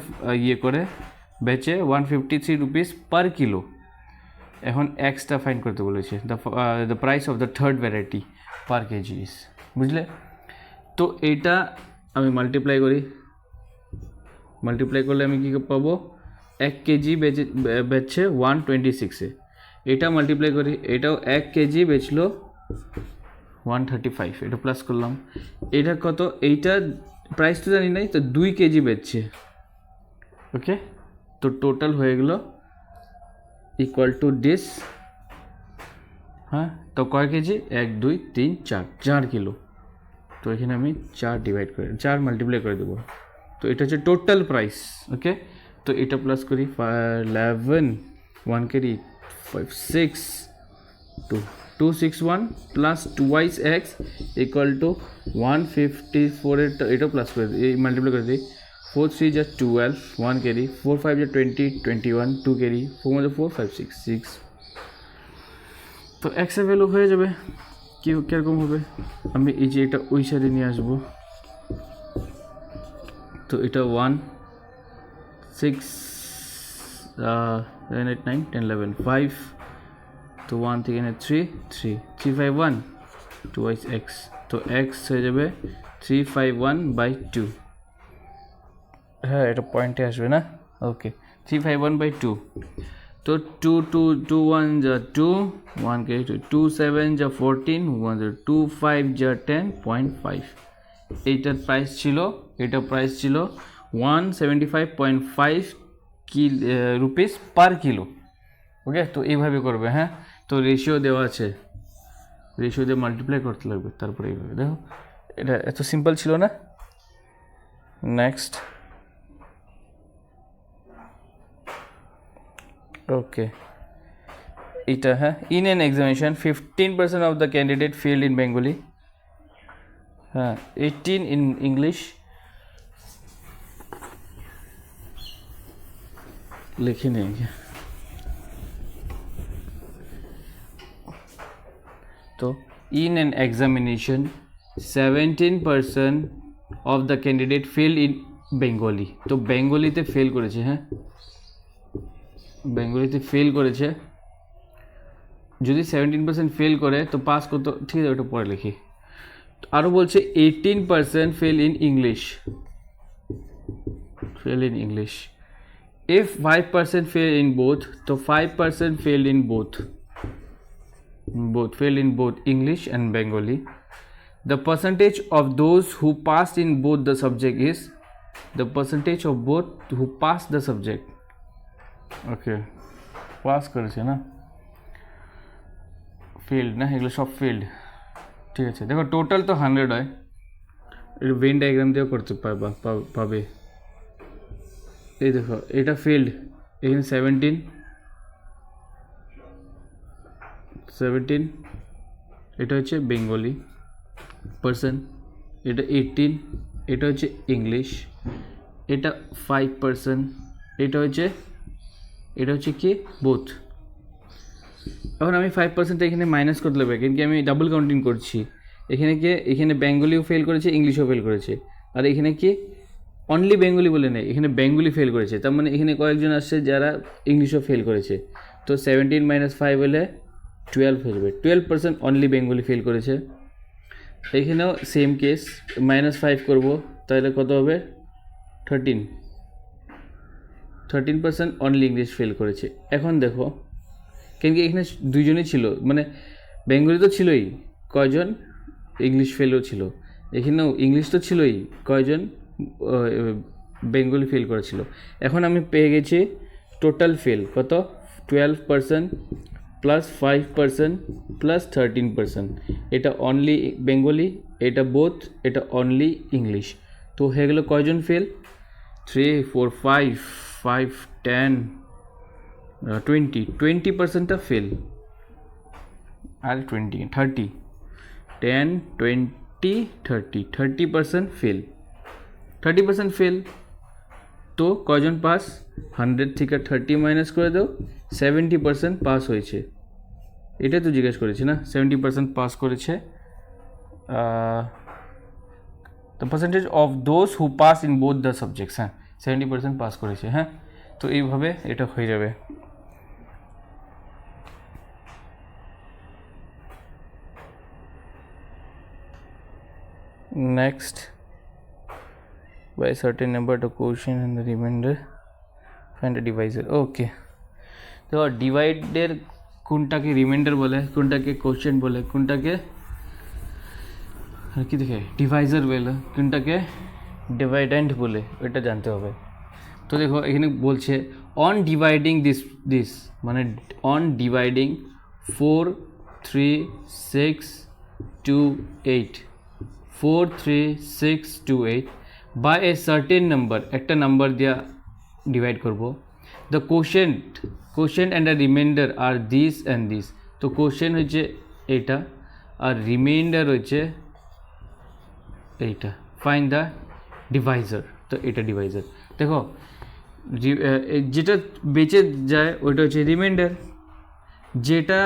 ইয়ে করে বেচে 153 রুপিস পার কিলো। এখন এক্সটা ফাইন্ড করতে বলেছে, the price of the third variety per KG is, বুঝলে? তো এইটা আমি মাল্টিপ্লাই করি, মাল্টিপ্লাই করলে আমি কী পাবো, 1 কেজি বেচছে 126-এ, এটা মাল্টিপ্লাই করি, এটাও 1 কেজি বেচলো 135, এটা প্লাস করলাম, এটা কত, এইটা প্রাইস তো জানি নাই, তো 2 কেজি বেচছে, ওকে? তো টোটাল হয়ে গেলো ইকুয়াল টু দিস, হ্যাঁ? তো কয় কেজি, 1 2 3 4, 4 কিলো। তো এখানে আমি 4 ডিভাইড করে 4 মাল্টিপ্লাই করে দেবো, তো এটা হচ্ছে টোটাল প্রাইস, ওকে? তো এটা প্লাস করি, 11 1 KG 5 6 2 261 plus 2x equal to 154, এটা প্লাস করে দিই, এই মাল্টিপ্লাই করে দিই, 4 3 যা 12 1 কেজি, 4 5 যা 20 21 2 কেজি, 4 মধ্যে 4 5 6 6। তো এক্সের ভ্যালু হয়ে যাবে, কীরকম হবে, আমি এই যে এটা ওই সাইডে নিয়ে আসবো, তো এটা 1 6 7 8 9 10 11 5, তো 1 থেকে 3 3 3 5 1 2x, তো x হয়ে যাবে 351/2, হ্যাঁ এটা পয়েন্টে আসবে না, ওকে? 351/2, তো 2 2 2 1 যা 2 1 কে 2 7 যা 14 1 2 5 যা 10.5, এইটার প্রাইস ছিল, এটা প্রাইস ছিল 175.5 রুপিস পার কিলো, ওকে? তো এইভাবে করবে, হ্যাঁ? তো রেশিও দেওয়া আছে, রেশিও দিয়ে মাল্টিপ্লাই করতে লাগবে, তারপরে এইভাবে, দেখো এটা এত সিম্পল ছিল না। নেক্সট, ওকে, এটা হ্যাঁ, in an examination 15% of the candidate failed in Bengali, হ্যাঁ 18 ইন ইংলিশ, লিখে নেই, তো in an examination 17% of the candidate fail in Bengali, তো বেঙ্গলিতে ফেল করেছে, হ্যাঁ বেঙ্গলিতে ফেল করেছে, যদি 17% ফেল করে তো পাস করতে, ঠিক আছে ওটা পরে লিখি। আরও বলছে 18% fail in English, fail in English, if 5% fail in both, তো 5% fail in both fail in both English and Bengali. The percentage of those who passed in both the subject is, the percentage of both who passed the subject, okay? Pass করেছে না, ফেল্ড না, এগুলো সব ফেল্ড, ঠিক আছে? দেখো টোটাল তো 100 হয়, এটা ভেন ডায়াগ্রাম দিয়েও করতে পাবে, এই দেখো এটা ফেল্ড, এখানে 17 এটা হচ্ছে বেঙ্গলি পার্সন, এটা 18, এটা হচ্ছে ইংলিশ, এটা 5%, এটা হচ্ছে কি বোথ। এখন আমি 5% এখানে মাইনাস করতে লাগবে, কিন্তু আমি ডাবল কাউন্টিং করছি, এখানে বেঙ্গলিও ফেল করেছে, ইংলিশও ফেল করেছে, আর এখানে কি অনলি বেঙ্গলি বলে নেই, এখানে বেঙ্গলি ফেল করেছে, তার মানে এখানে কয়েকজন আসছে যারা ইংলিশও ফেল করেছে, তো 17 - 5 হলে 12 হয়ে যাবে, 12% অনলি বেঙ্গলি ফেল করেছে। এখানেও সেম কেস, -5 করব, তাহলে কত হবে 13% অনলি ইংলিশ ফেল করেছে। এখন দেখো কেন কি এখানে দুইজনই ছিল, মানে বেঙ্গলি তো ছিলই, কয়জন ইংলিশ ফেলও ছিল, এখানেও ইংলিশ তো ছিলই, কয়জন বেঙ্গলি ফেল করেছিল। এখন আমি পেয়ে গেছি টোটাল ফেল কত, 12% প্লাস 5% প্লাস 13%, এটা অনলি বেঙ্গলি, এটা বোথ, এটা অনলি ইংলিশ। তো হয়ে গেল কয়জন ফেল, 3 4 5 5 10 20%টা ফেল, আর 20 30 10 20 30% ফেল, 30% ফেল। তো কয়জন পাস, 100 থেকে 30 মাইনাস করে দাও, 70% পাস হয়েছে, এটাই তো জিজ্ঞেস করেছি না, 70% পাস করেছে, the percentage of those who pass in both the subjects, হ্যাঁ 70% পাস করেছে, হ্যাঁ। তো এইভাবে এটা হয়ে যাবে। Next, by a certain number the quotient and the remainder find the divisor, ওকে। তো ডিভাইডের কোনটাকে রিমাইন্ডার বলে, কোনটাকে কোশ্চেন বলে, কোনটাকে কি দেখে ডিভাইজার বলে, কোনটাকে ডিভাইডেন্ট বলে, ওইটা জানতে হবে। তো দেখো এখানে বলছে অন ডিভাইডিং দিস মানে on dividing 4 3 6 2 8 4 3 6 2 8 by a certain number, একটা নাম্বার দিয়া ডিভাইড করব। The quotient and the remainder are this and this. তো কোশ্চেন হচ্ছে এইটা আর রিমাইন্ডার হচ্ছে এইটা। ফাইন্ড দ্য ডিভাইজার, তো এটা ডিভাইজার। দেখো যেটা বেঁচে যায় ওইটা হচ্ছে রিমাইন্ডার, যেটা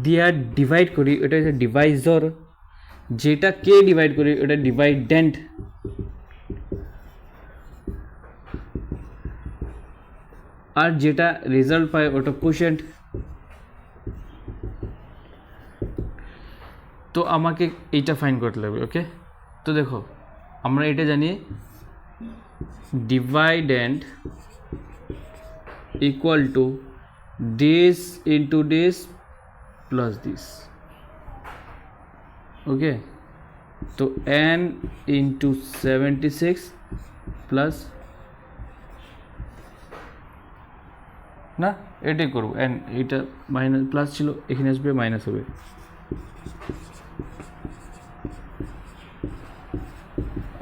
দিয়া ডিভাইড করি ওটা হচ্ছে ডিভাইজর, যেটা কে ডিভাইড করি ওটা ডিভাইডেন্ট, আর যেটা রেজাল্ট পায় ওটা কোশ্চেন্ট। তো আমাকে এইটা ফাইন্ড করতে লাগবে, ওকে। তো দেখো আমরা এটা জানি dividend equal to this into this plus this, okay. তো n ইন্টু 76 প্লাস না এটাই করবো n, এটা মাইনাস প্লাস ছিল এখানে আসবে মাইনাস হবে,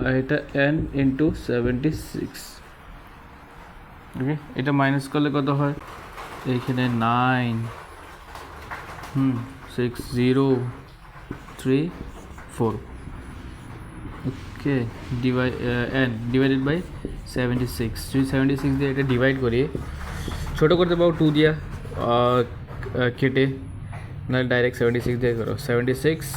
আর এটা n ইন্টু 76, ওকে। এটা মাইনাস করলে কত হয়, এইখানে 9 6 0 3 4, ওকে। n ডিভাইডেড বাই 76, যদি 76 দিয়ে এটা ডিভাইড করি, ছোটো করতে পারো 2 দিয়া কেটে, না ডাইরেক্ট 76 দিয়ে করো। 76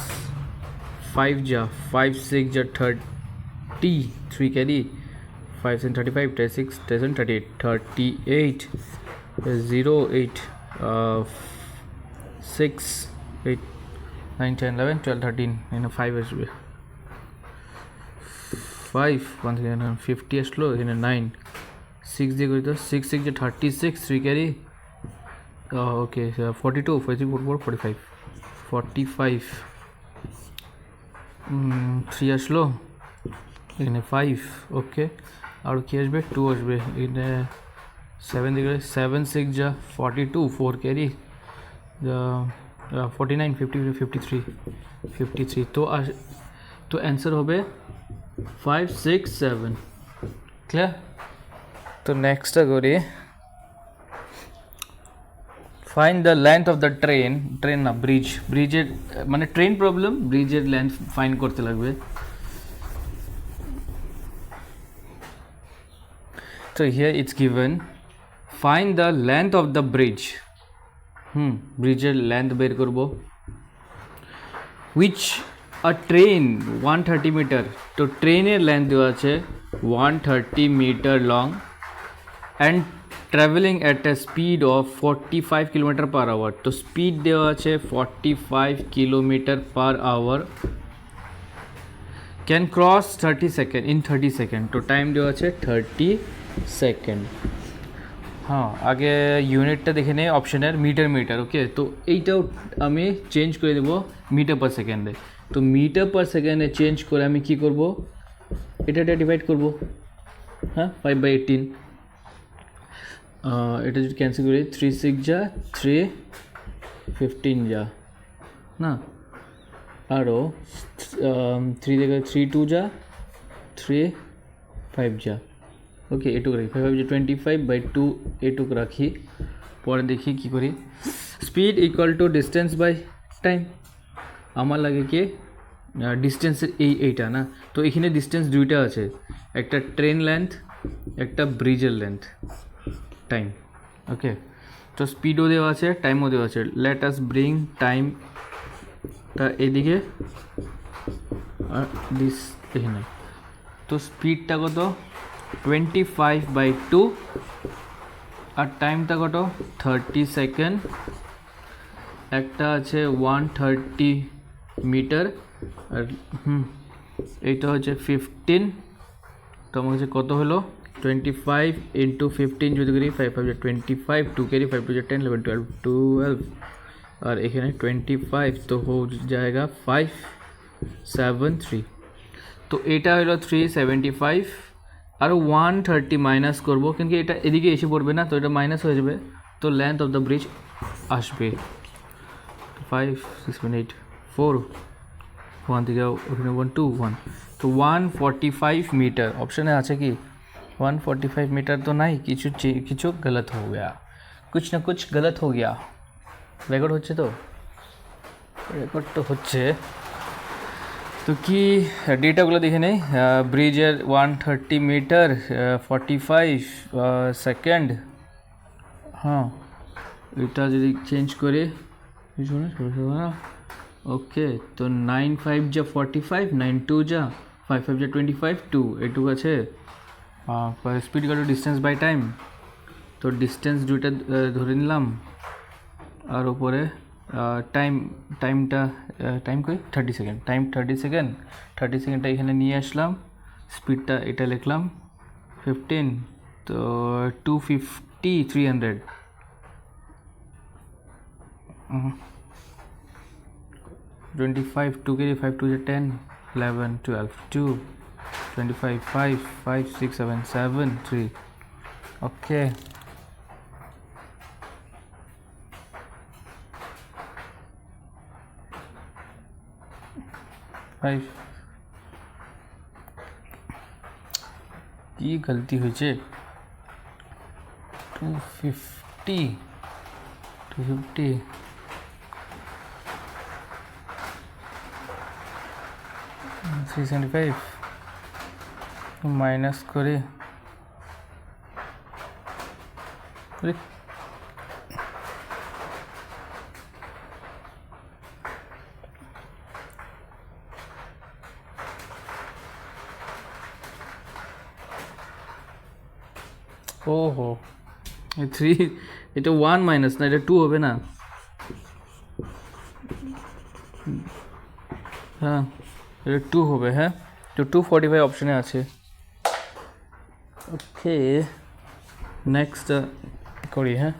5 যা 5 6 যা 33 ক্যারি 5 and 35 36 and 38 38 0 8 6 8 9 10 11 12 13 এখানে 5 আসবে, 5 50 আসলো, এখানে 9 6 দিয়ে করি তো 6 6 যে 36 3 ক্যারি, ওকে 42 43 44 45 45 3 আসলো, এখানে 5, ওকে। আর কি আসবে 2 আসবে, এখানে 7 দিকে 7 6 যা 42 4 ক্যারি 49 50 53 53। তো অ্যান্সার হবে 5 6 7, ক্লিয়ার। তো নেক্সটটা করি, find the length of the train না ব্রিজের মানে ট্রেন প্রবলেম, ব্রিজের লেন্থ ফাইন্ড করতে লাগবে। তো here it's given find the length of the bridge, ব্রিজের লেন্থ বের করব। উইচ আ ট্রেন 130 মিটার, তো ট্রেনের লেন্থ দেওয়া আছে 130 metre long and travelling at a speed of 45 kilometre per hour. তো স্পিড দেওয়া আছে 45 kilometre per hour, can cross 30 second in 30 second. তো টাইম দেওয়া আছে 30 সেকেন্ড। হ্যাঁ আগে ইউনিটটা দেখে নেই অপশানের মিটার, ওকে। তো এইটাও আমি চেঞ্জ করে দেবো মিটার পার সেকেন্ডে। তো মিটার পার সেকেন্ডে চেঞ্জ করে আমি কি করব, এটা ডিভাইড করব, হ্যাঁ 5/18। এটা যদি ক্যান্সেল করি 3 6 যা 3 15 যা না, আরও 3 দেখে 3 2 যা 3 5 যা, ওকে। এটুকু রাখি 5 যে 25/2 এটুকু রাখি। পরে দেখি কি করি, speed equal to distance by time. আমার লাগে কি ডিস্টেন্সের এইটা না, তো এখানে ডিস্টেন্স দুইটা আছে, একটা ট্রেন লেন্থ একটা ব্রিজের লেন্থ, টাইম, ওকে। তো স্পিডও দেওয়া আছে টাইমও দেওয়া আছে। লেট আস ব্রিং টাইমটা এদিকে আর দিস এখানে। তো স্পিডটা কত 25/2 আর টাইমটা কত 30 সেকেন্ড। একটা আছে 130 মিটার আর এইটা হচ্ছে 15। তো আমার কাছে কত হলো 25 × 15 যদি করি 5 5 25, 2 कैरी 5 2 10 11 12 12 और এখানে 25 তো हो जाएगा 573। তো এটা হলো 375 আর 130 মাইনাস করব কিন্তু এটা এদিকে এসে পড়বে না, তো এটা মাইনাস হয়ে যাবে। তো লেন্থ অফ দ্য ব্রিজ আসবে 5 6 8 4 1 থেকে ওখানে 1 2 1, তো 145 मीटर ऑप्शन আছে কি 145 मीटर तो नहीं, কিছু गलत हो गया, कुछ ना कुछ गलत हो गया। রেকর্ড হচ্ছে তো, রেকর্ড তো হচ্ছে। তো কি ডেটাগুলো দেখে নেই। ব্রিজের 130 মিটার 45 সেকেন্ড। হ্যাঁ এটা যদি চেঞ্জ করে ওকে, তো 9 5 যা 45, 9 2 যা 5 5 যা 25, 2 এটুকু আছে। স্পিড কত ডিস্টেন্স বাই টাইম, তো ডিস্টেন্স দুইটা ধরে নিলাম আর উপরে টাইমটা টাইম কই 30 সেকেন্ড, টাইম 30 সেকেন্ড, 30 সেকেন্ডটা এখানে নিয়ে আসলাম। স্পিডটা এটা লিখলাম 15, তো 250 300 25 2 के 5 2 10 11 12 2 25 5 5 6 7 7 3 ओके। কি গলতি হয়েছে 250 250 375 মাইনাস করে ওহো 3, এটা 1 মাইনাস না, এটা 2 হবে না। হ্যাঁ এটা 2 হবে। হ্যাঁ তো 245 অপশনে আছে। ওকে নেক্সট করি। হ্যাঁ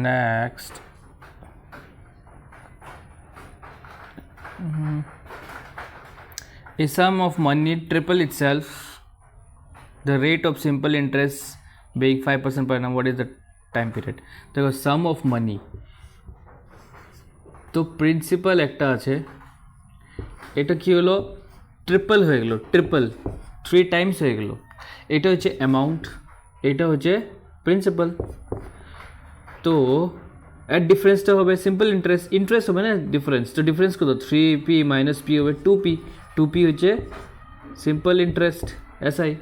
next a sum of money triple itself, the rate of simple interest being 5% per annum, what is the time period? দেখো sum of money, তো প্রিন্সিপাল একটা আছে, এটা কি হলো ট্রিপল হয়ে গেল, ট্রিপল 3 টাইমস হয়ে গেল। এটা হচ্ছে অ্যামাউন্ট, এটা হচ্ছে প্রিন্সিপাল। তো এর ডিফারেন্সটা হবে সিম্পল ইন্টারেস্ট, ইন্টারেস্ট হবে না ডিফারেন্স, তো ডিফারেন্স কত 3p মাইনাস p হবে 2p, 2p হচ্ছে সিম্পল ইন্টারেস্ট এসআই,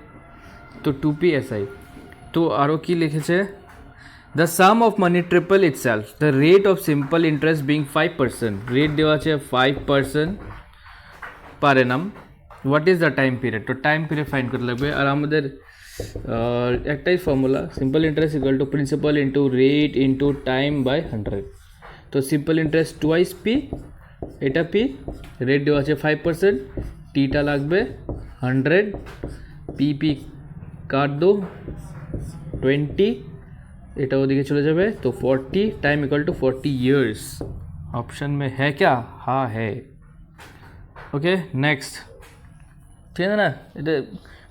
তো 2p এসআই। তো আরও কি লিখেছে the sum of money triple itself, the rate of simple interest being 5%, rate দেওয়া আছে 5% per annum, what is the time period, তো টাইম পিরিয়ড ফাইন্ড করতে লাগবে। আর আমাদের একটাই formula, simple interest equal to principal into rate into time by 100। তো সিম্পল ইন্টারেস্ট টুয়াইস পি, এটা পি, রেট দেওয়া আছে 5%, টিটা লাগবে 100, পি কাট দো 20, এটা ওদিকে চলে যাবে তো 40, time equal to 40 years. Option में है क्या? हाँ है। ओके नेक्स्ट, ঠিক আছে না, এটা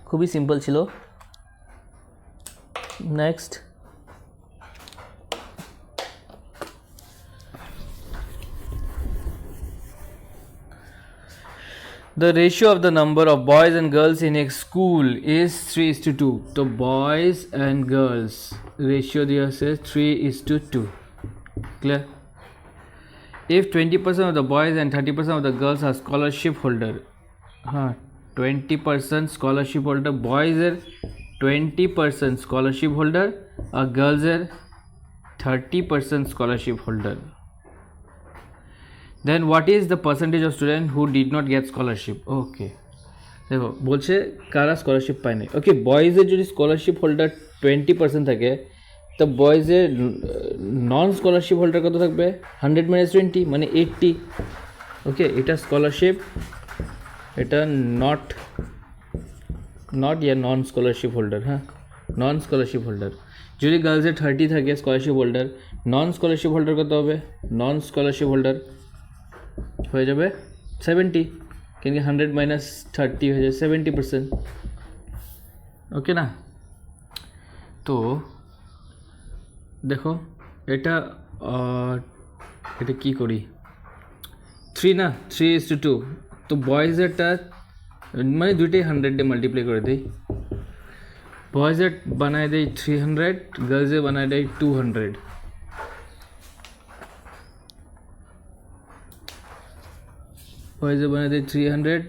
খুবই সিম্পল ছিল। Next the ratio of the number of boys and girls in a school is 3:2, तो boys and girls ratio दिया से 3:2, clear. if 20% of the boys and 30% of the girls are scholarship holder, 20% scholarship holder, boys এর 20% scholarship holder আর girls এর 30% scholarship holder, then what is the percentage of students who did not get scholarship? Okay, দেখো বলছে কারা স্কলারশিপ পায় নাই। ওকে, বয়েজের যদি স্কলারশিপ হোল্ডার 20% থাকে, তো বয়েজের নন স্কলারশিপ হোল্ডার কত থাকবে? 100 - 20 মানে 80। ওকে, এটা স্কলারশিপ, এটা নট নন স্কলারশিপ হোল্ডার। হ্যাঁ, নন স্কলারশিপ হোল্ডার। যদি গার্লসের 30 থাকে স্কলারশিপ হোল্ডার, নন স্কলারশিপ হোল্ডার কত হবে? নন স্কলারশিপ হোল্ডার হয়ে যাবে 70, কিন্তু 100 - 30 হয়ে যায় 70%। ওকে না? তো দেখো এটা কি করি, 3 না, 3:2। তো বয়েজেরটা মানে দুইটাই 100 দিয়ে মাল্টিপ্লাই করে দিই। বয়েজের বানায় দেয় 300, গার্লসে বানায় দেয় 200। বয়েজে বানায় দেয় 300,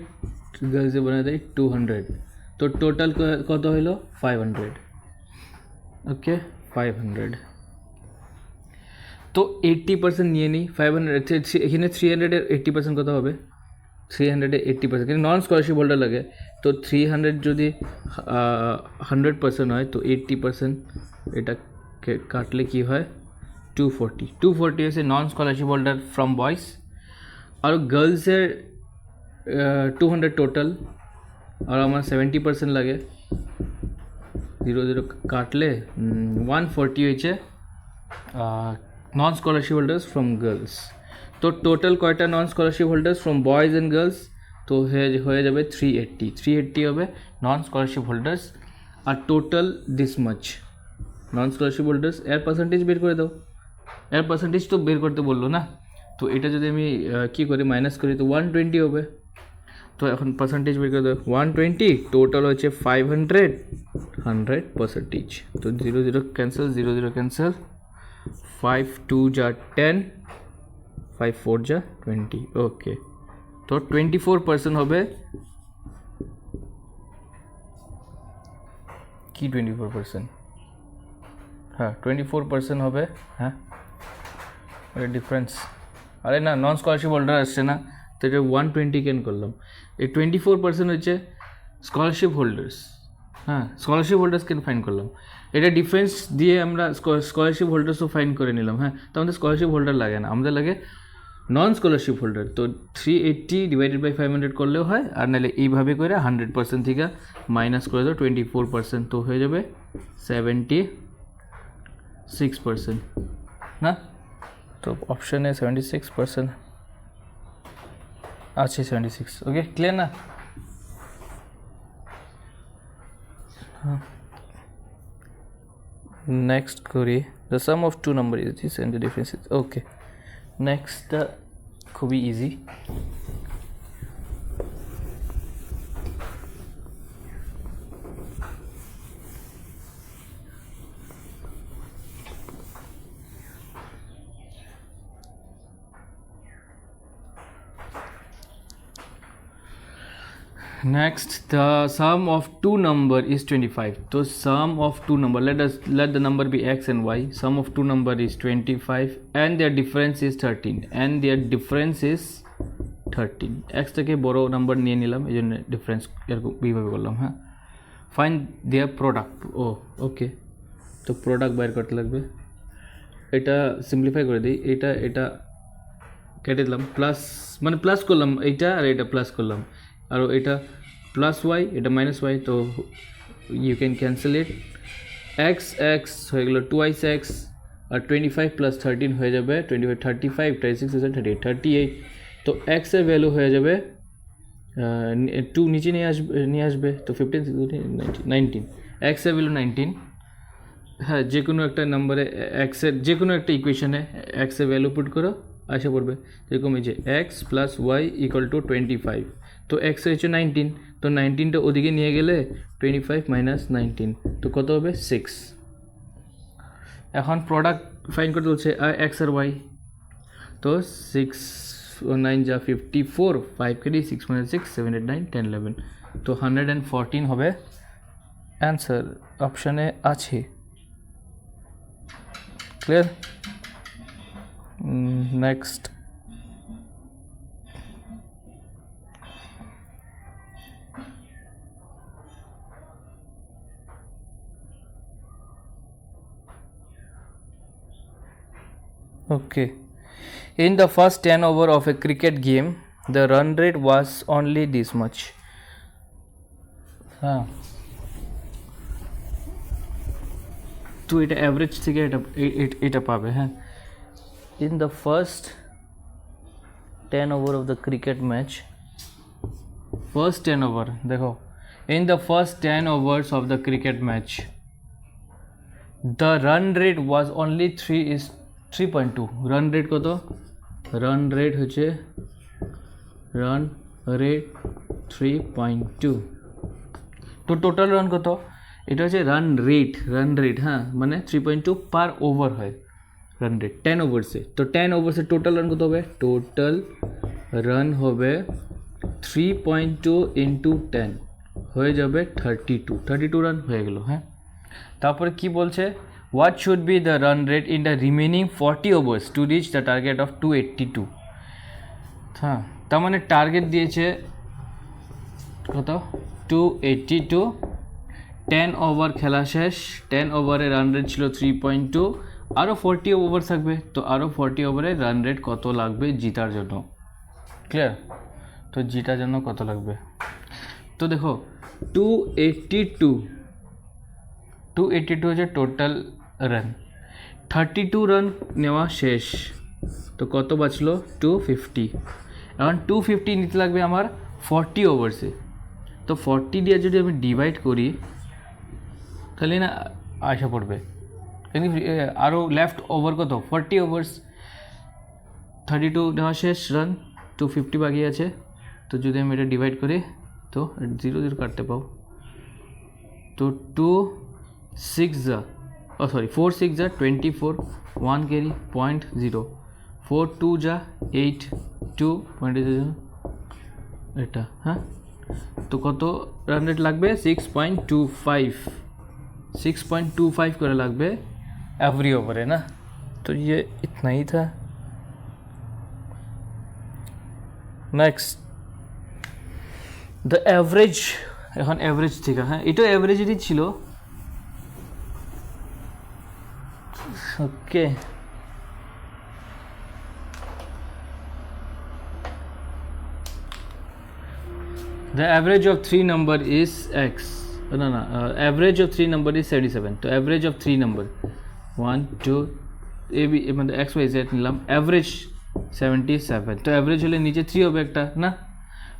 গার্লসে বানায় দেয় 200। তো টোটাল কত হইলো? 500। ওকে, 500। তো 80% নিয়ে নিই। 500 এখানে 300 এর 80% কত হবে? 300 এর 80%, কিন্তু নন স্কলারশিপ হোল্ডার লাগে। তো 300 যদি 100% হয়, তো 80% এটা কাটলে কি হয়? 240। 240 হচ্ছে non scholarship holder from boys. আর গার্লসের 200 টোটাল, আর আমার 70% লাগে। 0 কাটলে 140 হয়েছে non scholarship holders from girls. তো টোটাল কয়টা non scholarship holders from boys and girls? তো হয়ে যাবে 380 হবে নন স্কলারশিপ হোল্ডার্স। আর total this much non scholarship holders. এর পার্সেন্টেজ বের করে দাও। এর পার্সেন্টেজ তো বের করতে বললো না। তো এটা যদি আমি কী করি, মাইনাস করি, তো 120 হবে। তো এখন পার্সেন্টেজ বের করে দাও। 120 টোটাল হচ্ছে 500, 100%। তো 0 ক্যান্সেল, 0 ক্যান্সেল, 5 2 যা 10, 5 4 যা 20। ওকে, তো 24% হবে। কি 24%? হ্যাঁ, 24% হবে। হ্যাঁ, ডিফারেন্স। আরে না, নন স্কলারশিপ হোল্ডার আসছে না, তো এটা 120 কেন করলাম? এই 24% হচ্ছে স্কলারশিপ হোল্ডার্স। হ্যাঁ, স্কলারশিপ হোল্ডার্স কেন ফাইন করলাম? এটা ডিফারেন্স দিয়ে আমরা স্কলারশিপ হোল্ডার্সও ফাইন করে নিলাম। হ্যাঁ, তো আমাদের স্কলারশিপ হোল্ডার লাগে না, আমাদের লাগে নন স্কলারশিপ হোল্ডার। তো 380 ডিভাইডেড বাই 500 করলেও হয়, আর নাহলে এইভাবে করে 100% থেকে মাইনাস করে দাও 24%, তো হয়ে যাবে 76%। না, তো অপশানে 76% আছে, 76। ওকে, ক্লিয়ার না? হ্যাঁ, নেক্সট করি। The sum of two number is this and the difference is. Okay, নেক্সটটা খুবই easy. Next, the sum of two number is 25. So sum of two number, let the number be x and y. Sum of two number is 25 and their difference is 13, and their difference is 13. x থেকে বড় নাম্বার নিয়ে নিলাম, এই জন্য ডিফারেন্স এরকম এইভাবে করলাম। হ্যাঁ, ফাইন্ড দেয়ার প্রোডাক্ট। ওকে, তো প্রোডাক্ট বাইর করতে লাগবে। এটা সিম্পলিফাই করে দিই। এটা কেটে দিলাম, প্লাস মানে প্লাস করলাম এইটা, আর এটা প্লাস করলাম, আর এটা প্লাস ওয়াই, এটা মাইনাস ওয়াই। তো you can cancel it. X হয়ে গেলো 2x, আর 25 + 13 হয়ে যাবে 25, 35, 36 38। তো এক্সের ভ্যালু হয়ে যাবে 2 নিচে নিয়ে আসবে, তো 15 19। এক্সের ভ্যালু 19। হ্যাঁ, যে কোনো একটা নাম্বারে এক্সের যে কোনো একটা ইকুয়েশনে এক্সের ভ্যালু পুট করো, আসা পড়বে। যেরকম এই যে x + y = 25। তো এক্স হচ্ছে 19, তো 19টা ওদিকে নিয়ে গেলে 25 - 19, তো কত হবে? 6। এখন প্রোডাক্ট ফাইন করতে হচ্ছে এক্স আর ওয়াই। तो 6 और 9 जा 54 5 কেটে 6 মানে 6 7 8 9 10 11 তো 114 হবে অ্যান্সার অপশানে আছে clear next Okay. In the first 10 over of a cricket game, the run rate was only this much. हाँ तो এটা অ্যাভারেজ থেকে এটা পাবে হ্যাঁ in the first 10 over of the cricket match first 10 over দেখো in the first 10 overs of the cricket match the run rate was only 3.2 run rate কত run rate হচ্ছে run rate 3.2 তো টোটাল রান কত এটা হচ্ছে রান রেট হ্যাঁ মানে 3.2 পার ওভার হয় রান রেট 10 ওভারসে তো 10 ওভারসে টোটাল রান কত হবে টোটাল রান হবে 3.2 ইন্টু 10 হয়ে যাবে 32 রান হয়ে গেল হ্যাঁ তারপরে কি বলছে what should be the run rate in the remaining 40 overs to reach the target of 282 হ্যাঁ তার মানে টার্গেট দিয়েছে কত 282 10 ওভার খেলা শেষ 10 ওভারে রান রেট ছিল 3.2 আরও 40 ওভার থাকবে তো আরও 40 ওভারে রান রেট কত লাগবে জিতার জন্য ক্লিয়ার তো জিতার জন্য কত লাগবে তো দেখো 282 হচ্ছে টোটাল রান 32 রান নেওয়া শেষ তো কত বাঁচলো 250 এখন 250 নিতে লাগবে আমার 40 ওভারসে তো 40 দিয়ে যদি আমি ডিভাইড করি তাহলে না আসা পড়বে কিন্তু আরও লেফট ওভার কত 40 ওভার্স 32 নেওয়া শেষ রান 250 বাকি আছে তো যদি আমি এটা ডিভাইড করি তো 0 কাটতে পাও তো 4 6 যা 24 1 ক্যারি 0.0 4 2 যা 8 2 0 এটা হ্যাঁ তো কত রান রেট লাগবে 6.25 করে লাগবে एवरी ओवर है ना तो ये इतना ही था नेक्स्ट द एवरेज এখন এভারেজ থেকে হ্যাঁ এটা এভারেজেরই ছিল ওকে the average of 3 number is x no average of 3 number is 77 তো average of 3 number 1 2 a b মানে x y z নিলাম average 77 তো average হলে নিচে 3 হবে একটা না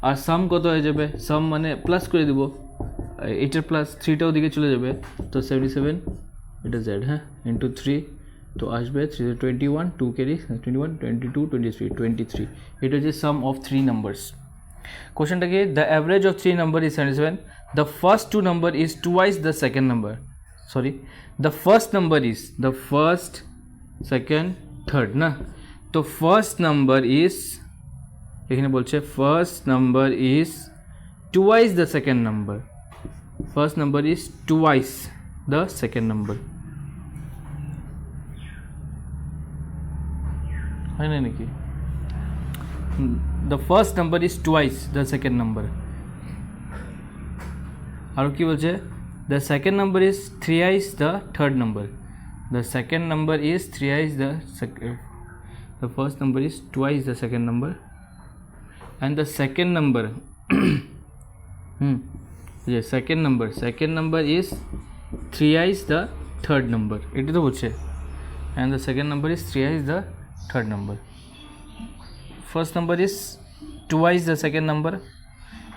আর সাম কত হয়ে যাবে সাম মানে প্লাস করে দিব এটার প্লাস 3টাও দিকে চলে যাবে তো 77 এটা z হ্যাঁ ইনটু 3 তো আসবে 21 2 ক্যারি 21 22 23 23 এটা হচ্ছে সাম অফ 3 নাম্বারস কোশ্চেনটা কি the average of 3 number is 77 the first 2 number is twice the second number sorry the first number is the first second third না তো ফার্স্ট নাম্বার ইজ এখানে বলছে first number is twice the second number first number is twice the second number হয় না নাকি the first number is twice the second number আর কি বলছে the second number is thrice the third number the second number is thrice the first number is twice the second number and the second number yes second number is thrice the third number এটা তো বলছে and the second number is thrice the third number first number is twice the second number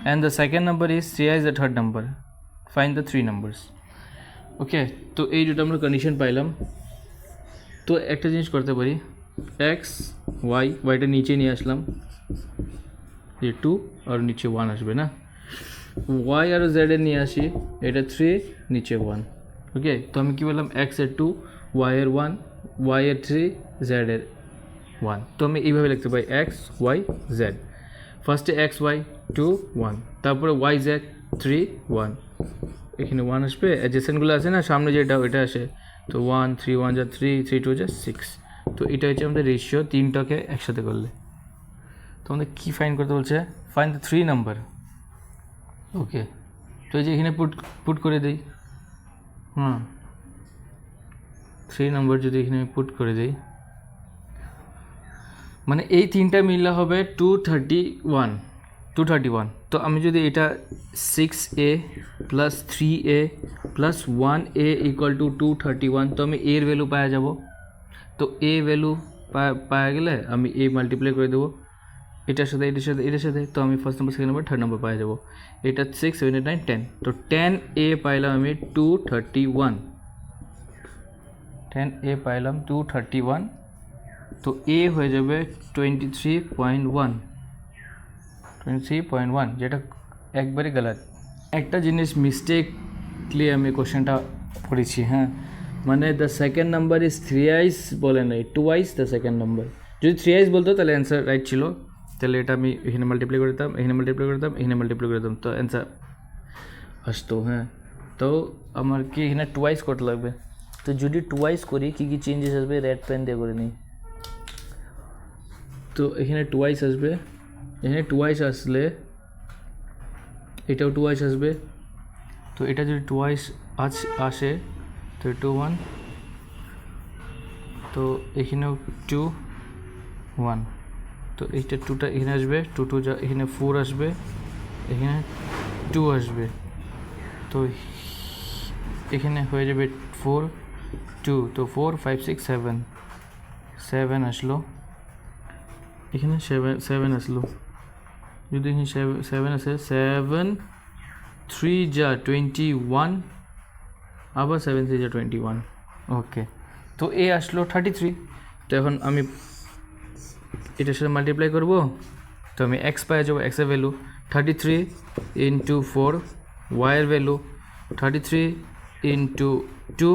and the second number is thrice the third number find the three numbers okay তো এই দুটো আমরা কন্ডিশন পাইলাম তো একটা জিনিস করতে পারি x y টা নিচে নিয়ে আসলাম ये 2 और नीचे 1 আসবে না y আর z এর নিয়ে আসি এটা 3 নিচে 1 ওকে তো আমি কি বললাম x এর 2 y এর 1 y এর 3 z এর 1 তো আমি এইভাবে লিখতে পারি এক্স ওয়াই জেড ফার্স্টে এক্স ওয়াই 2 1 তারপরে ওয়াই জেড 3 1 এখানে 1 আসবে অ্যাডজেসেন্টগুলো আছে না সামনে যেটা ওইটা আসে তো 1 3 1 যা 3 3 2 যা 6 তো এটা হচ্ছে আমাদের রেশিও তিনটাকে একসাথে করলে তো আমাদের কী ফাইন করতে বলছে ফাইন দ্য 3 নাম্বার ওকে তো এই যে এখানে পুট করে দিই 3 নাম্বার যদি এখানে পুট করে দিই মানে এই তিনটা মিললে হবে 231 তো আমি যদি এটা 6a plus 3a plus 1a equal to 231 তো আমি এর ভ্যালু পাওয়া যাব তো এ ভ্যালু পাওয়া গেলে আমি এ মাল্টিপ্লাই করে দেবো এটার সাথে তো আমি first number second number third number পাওয়া যাব এটা 6 7 8 9 10 তো 10a পাইলাম আমি 10a পাইলাম 231 তো এ হয়ে যাবে 23.1 যেটা একবারে গলত একটা জিনিস মিস্টেকলি আমি কোশ্চেনটা করেছি হ্যাঁ মানে the second number is 3i বলে নাই 2i দ্য সেকেন্ড নাম্বার যদি 3i বলতো তাহলে অ্যান্সার রাইট ছিল তাহলে এটা আমি এখানে মাল্টিপ্লাই করে দিতাম এখানে মাল্টিপ্লাই করে দিতাম তো অ্যান্সার আসতো হ্যাঁ তো আমার কি এখানে 2i করতে লাগবে তো যদি 2i করি কী কী চেঞ্জেস আসবে রেড পেন দিয়ে করে নিই তো এখানে 2i আসবে এখানে 2i আসলে এটাও 2i আসবে তো এটা যদি 2i আসে তো 2 1 তো এখানেও 2 1 তো এইটা 2টা এখানে আসবে 2 2 যা এখানে 4 আসবে এখানে 2 আসবে তো এখানে হয়ে যাবে 4 2 তো 4 5 6 7 আসলো এখানে 7 আসলো যদি এখানে 7 আসে 7 3 যা 21 আবার 7 3 যা 21 ওকে তো এ আসলো 33 তো এখন আমি এটার সাথে মাল্টিপ্লাই করব তো আমি এক্স পাওয়া যাবো এক্সের ভ্যালু 33 ইন্টু 4 ওয়াইয়ের ভ্যালু 33 ইন্টু 2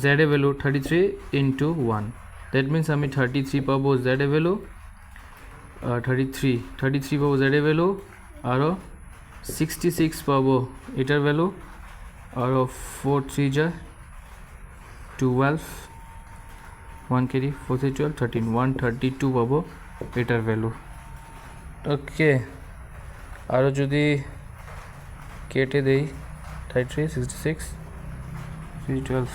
জেডের ভ্যালু 33 ইন্টু 1 দ্যাট মিনস আমি 33 পাবো জেডের ভ্যালু 33 পাবো জেডের ভ্যালু আরও 66 পাবো এটার ভ্যালু আরও 4 3 যা 12 1 কেজি 4 3 12 13 132 পাবো এটার ভ্যালু ওকে আরও যদি কেটে দেই 33 66 312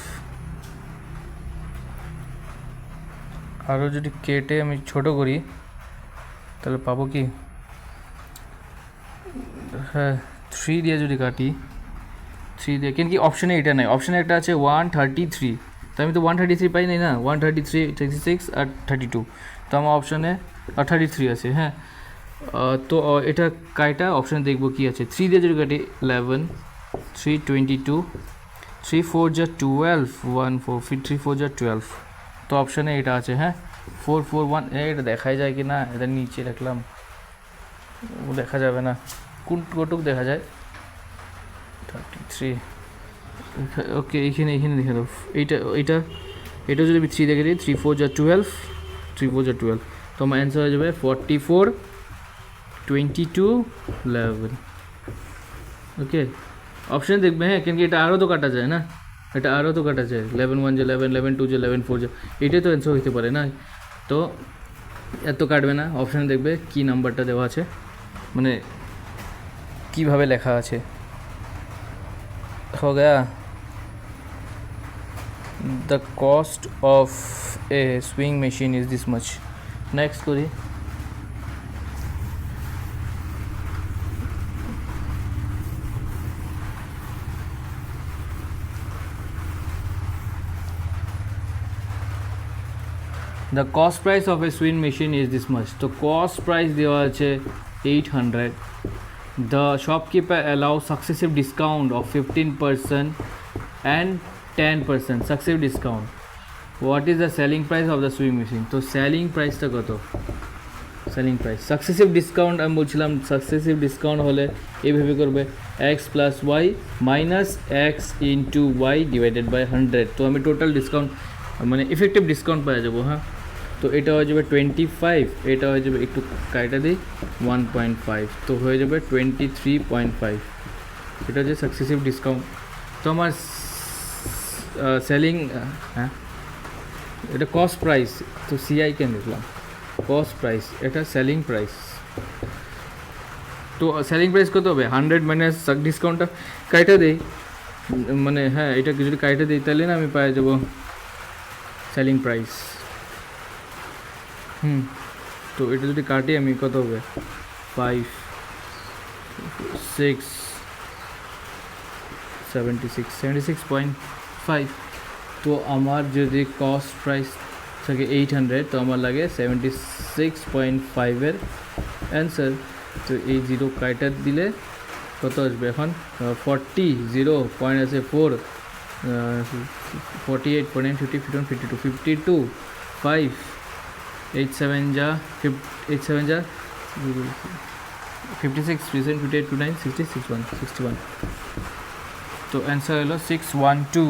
আরও যদি কেটে আমি ছোট করি তাহলে পাবো কি হ্যাঁ 3 দিয়ে যদি কাটি 3 দিয়ে কিন্তু কি অপশানে এটা নাই অপশানে একটা আছে 133 তো আমি তো 133 পাই নাই না 133 36 আর 32 তো আমার অপশানে 33 আছে হ্যাঁ তো এটা কাইটা অপশানে দেখবো কি আছে 3 দিয়ে যদি কাটি 11 3 22 3 4 যা 12 1 4 3 4 যা 12 তো অপশানে এটা আছে হ্যাঁ 4 4 1 এটা দেখাই যায় কি না এটা নিচে রাখলাম দেখা যাবে না কটুক দেখা যায় 33 ওকে এখানে দেখে দাও এটা যদি আমি 3 দেখে দিই 3 4 যা 12 3 4 যা 12 তো আমার অ্যান্সার হয়ে যাবে 44 22 11 ওকে অপশান দেখবে হ্যাঁ কেন কি এটা আরও তো কাটা যায় না এটা আরও তো কাটা যায় 11 1 যে 11 11 2 যে 11 4 যে এটাই তো অ্যান্সার হতে পারে না তো এত কাটবে না অপশানে দেখবে কি নাম্বারটা দেওয়া আছে মানে কিভাবে লেখা আছে हो गया the cost of a sewing machine is this much next kori the cost price of a sewing machine is this much তো cost price দেওয়া আছে 800 the shopkeeper allows successive discount of 15% and 10% successive discount what is the selling price of the sewing machine তো selling price টা কত selling price successive discount আমি বলছিলাম successive discount হলে এইভাবে করবে x plus y minus x into y divided by 100 তো আমি টোটাল ডিসকাউন্ট মানে ইফেক্টিভ ডিসকাউন্ট পাওয়া যাবো হ্যাঁ তো এটা হয়ে যাবে 25, এটা হয়ে যাবে একটু কাইটা দিই 1.5, তো হয়ে যাবে 23.5। এটা হচ্ছে সাকসেসিভ ডিসকাউন্ট। তো আমার সেলিং, হ্যাঁ এটা কস্ট প্রাইস, তো সিআই কেন লিখলাম, কস্ট প্রাইস, এটা সেলিং প্রাইস। তো সেলিং প্রাইস কত হবে, 100 মাইনাস ডিসকাউন্টটা কাইটা দেই, মানে হ্যাঁ এটা যদি কাইটা দিই তাহলে না আমি পাই যাবো সেলিং প্রাইস। তো এটা যদি কাটি আমি কত হবে, 5 6 76.5। তো আমার যদি কস্ট প্রাইস থাকে 800, তো আমার লাগে 76.5-এর অ্যান্সার। তো এই জিরো কাইটার দিলে কত আসবে এখন, 40, 0 পয়েন্ট আছে 4, 48, 49, 50, 51, 52, 52, 5, 8 7 যা 8 7 যা 56, 57, 58, 59, 60, 61, 61। তো অ্যান্সার হলো 612।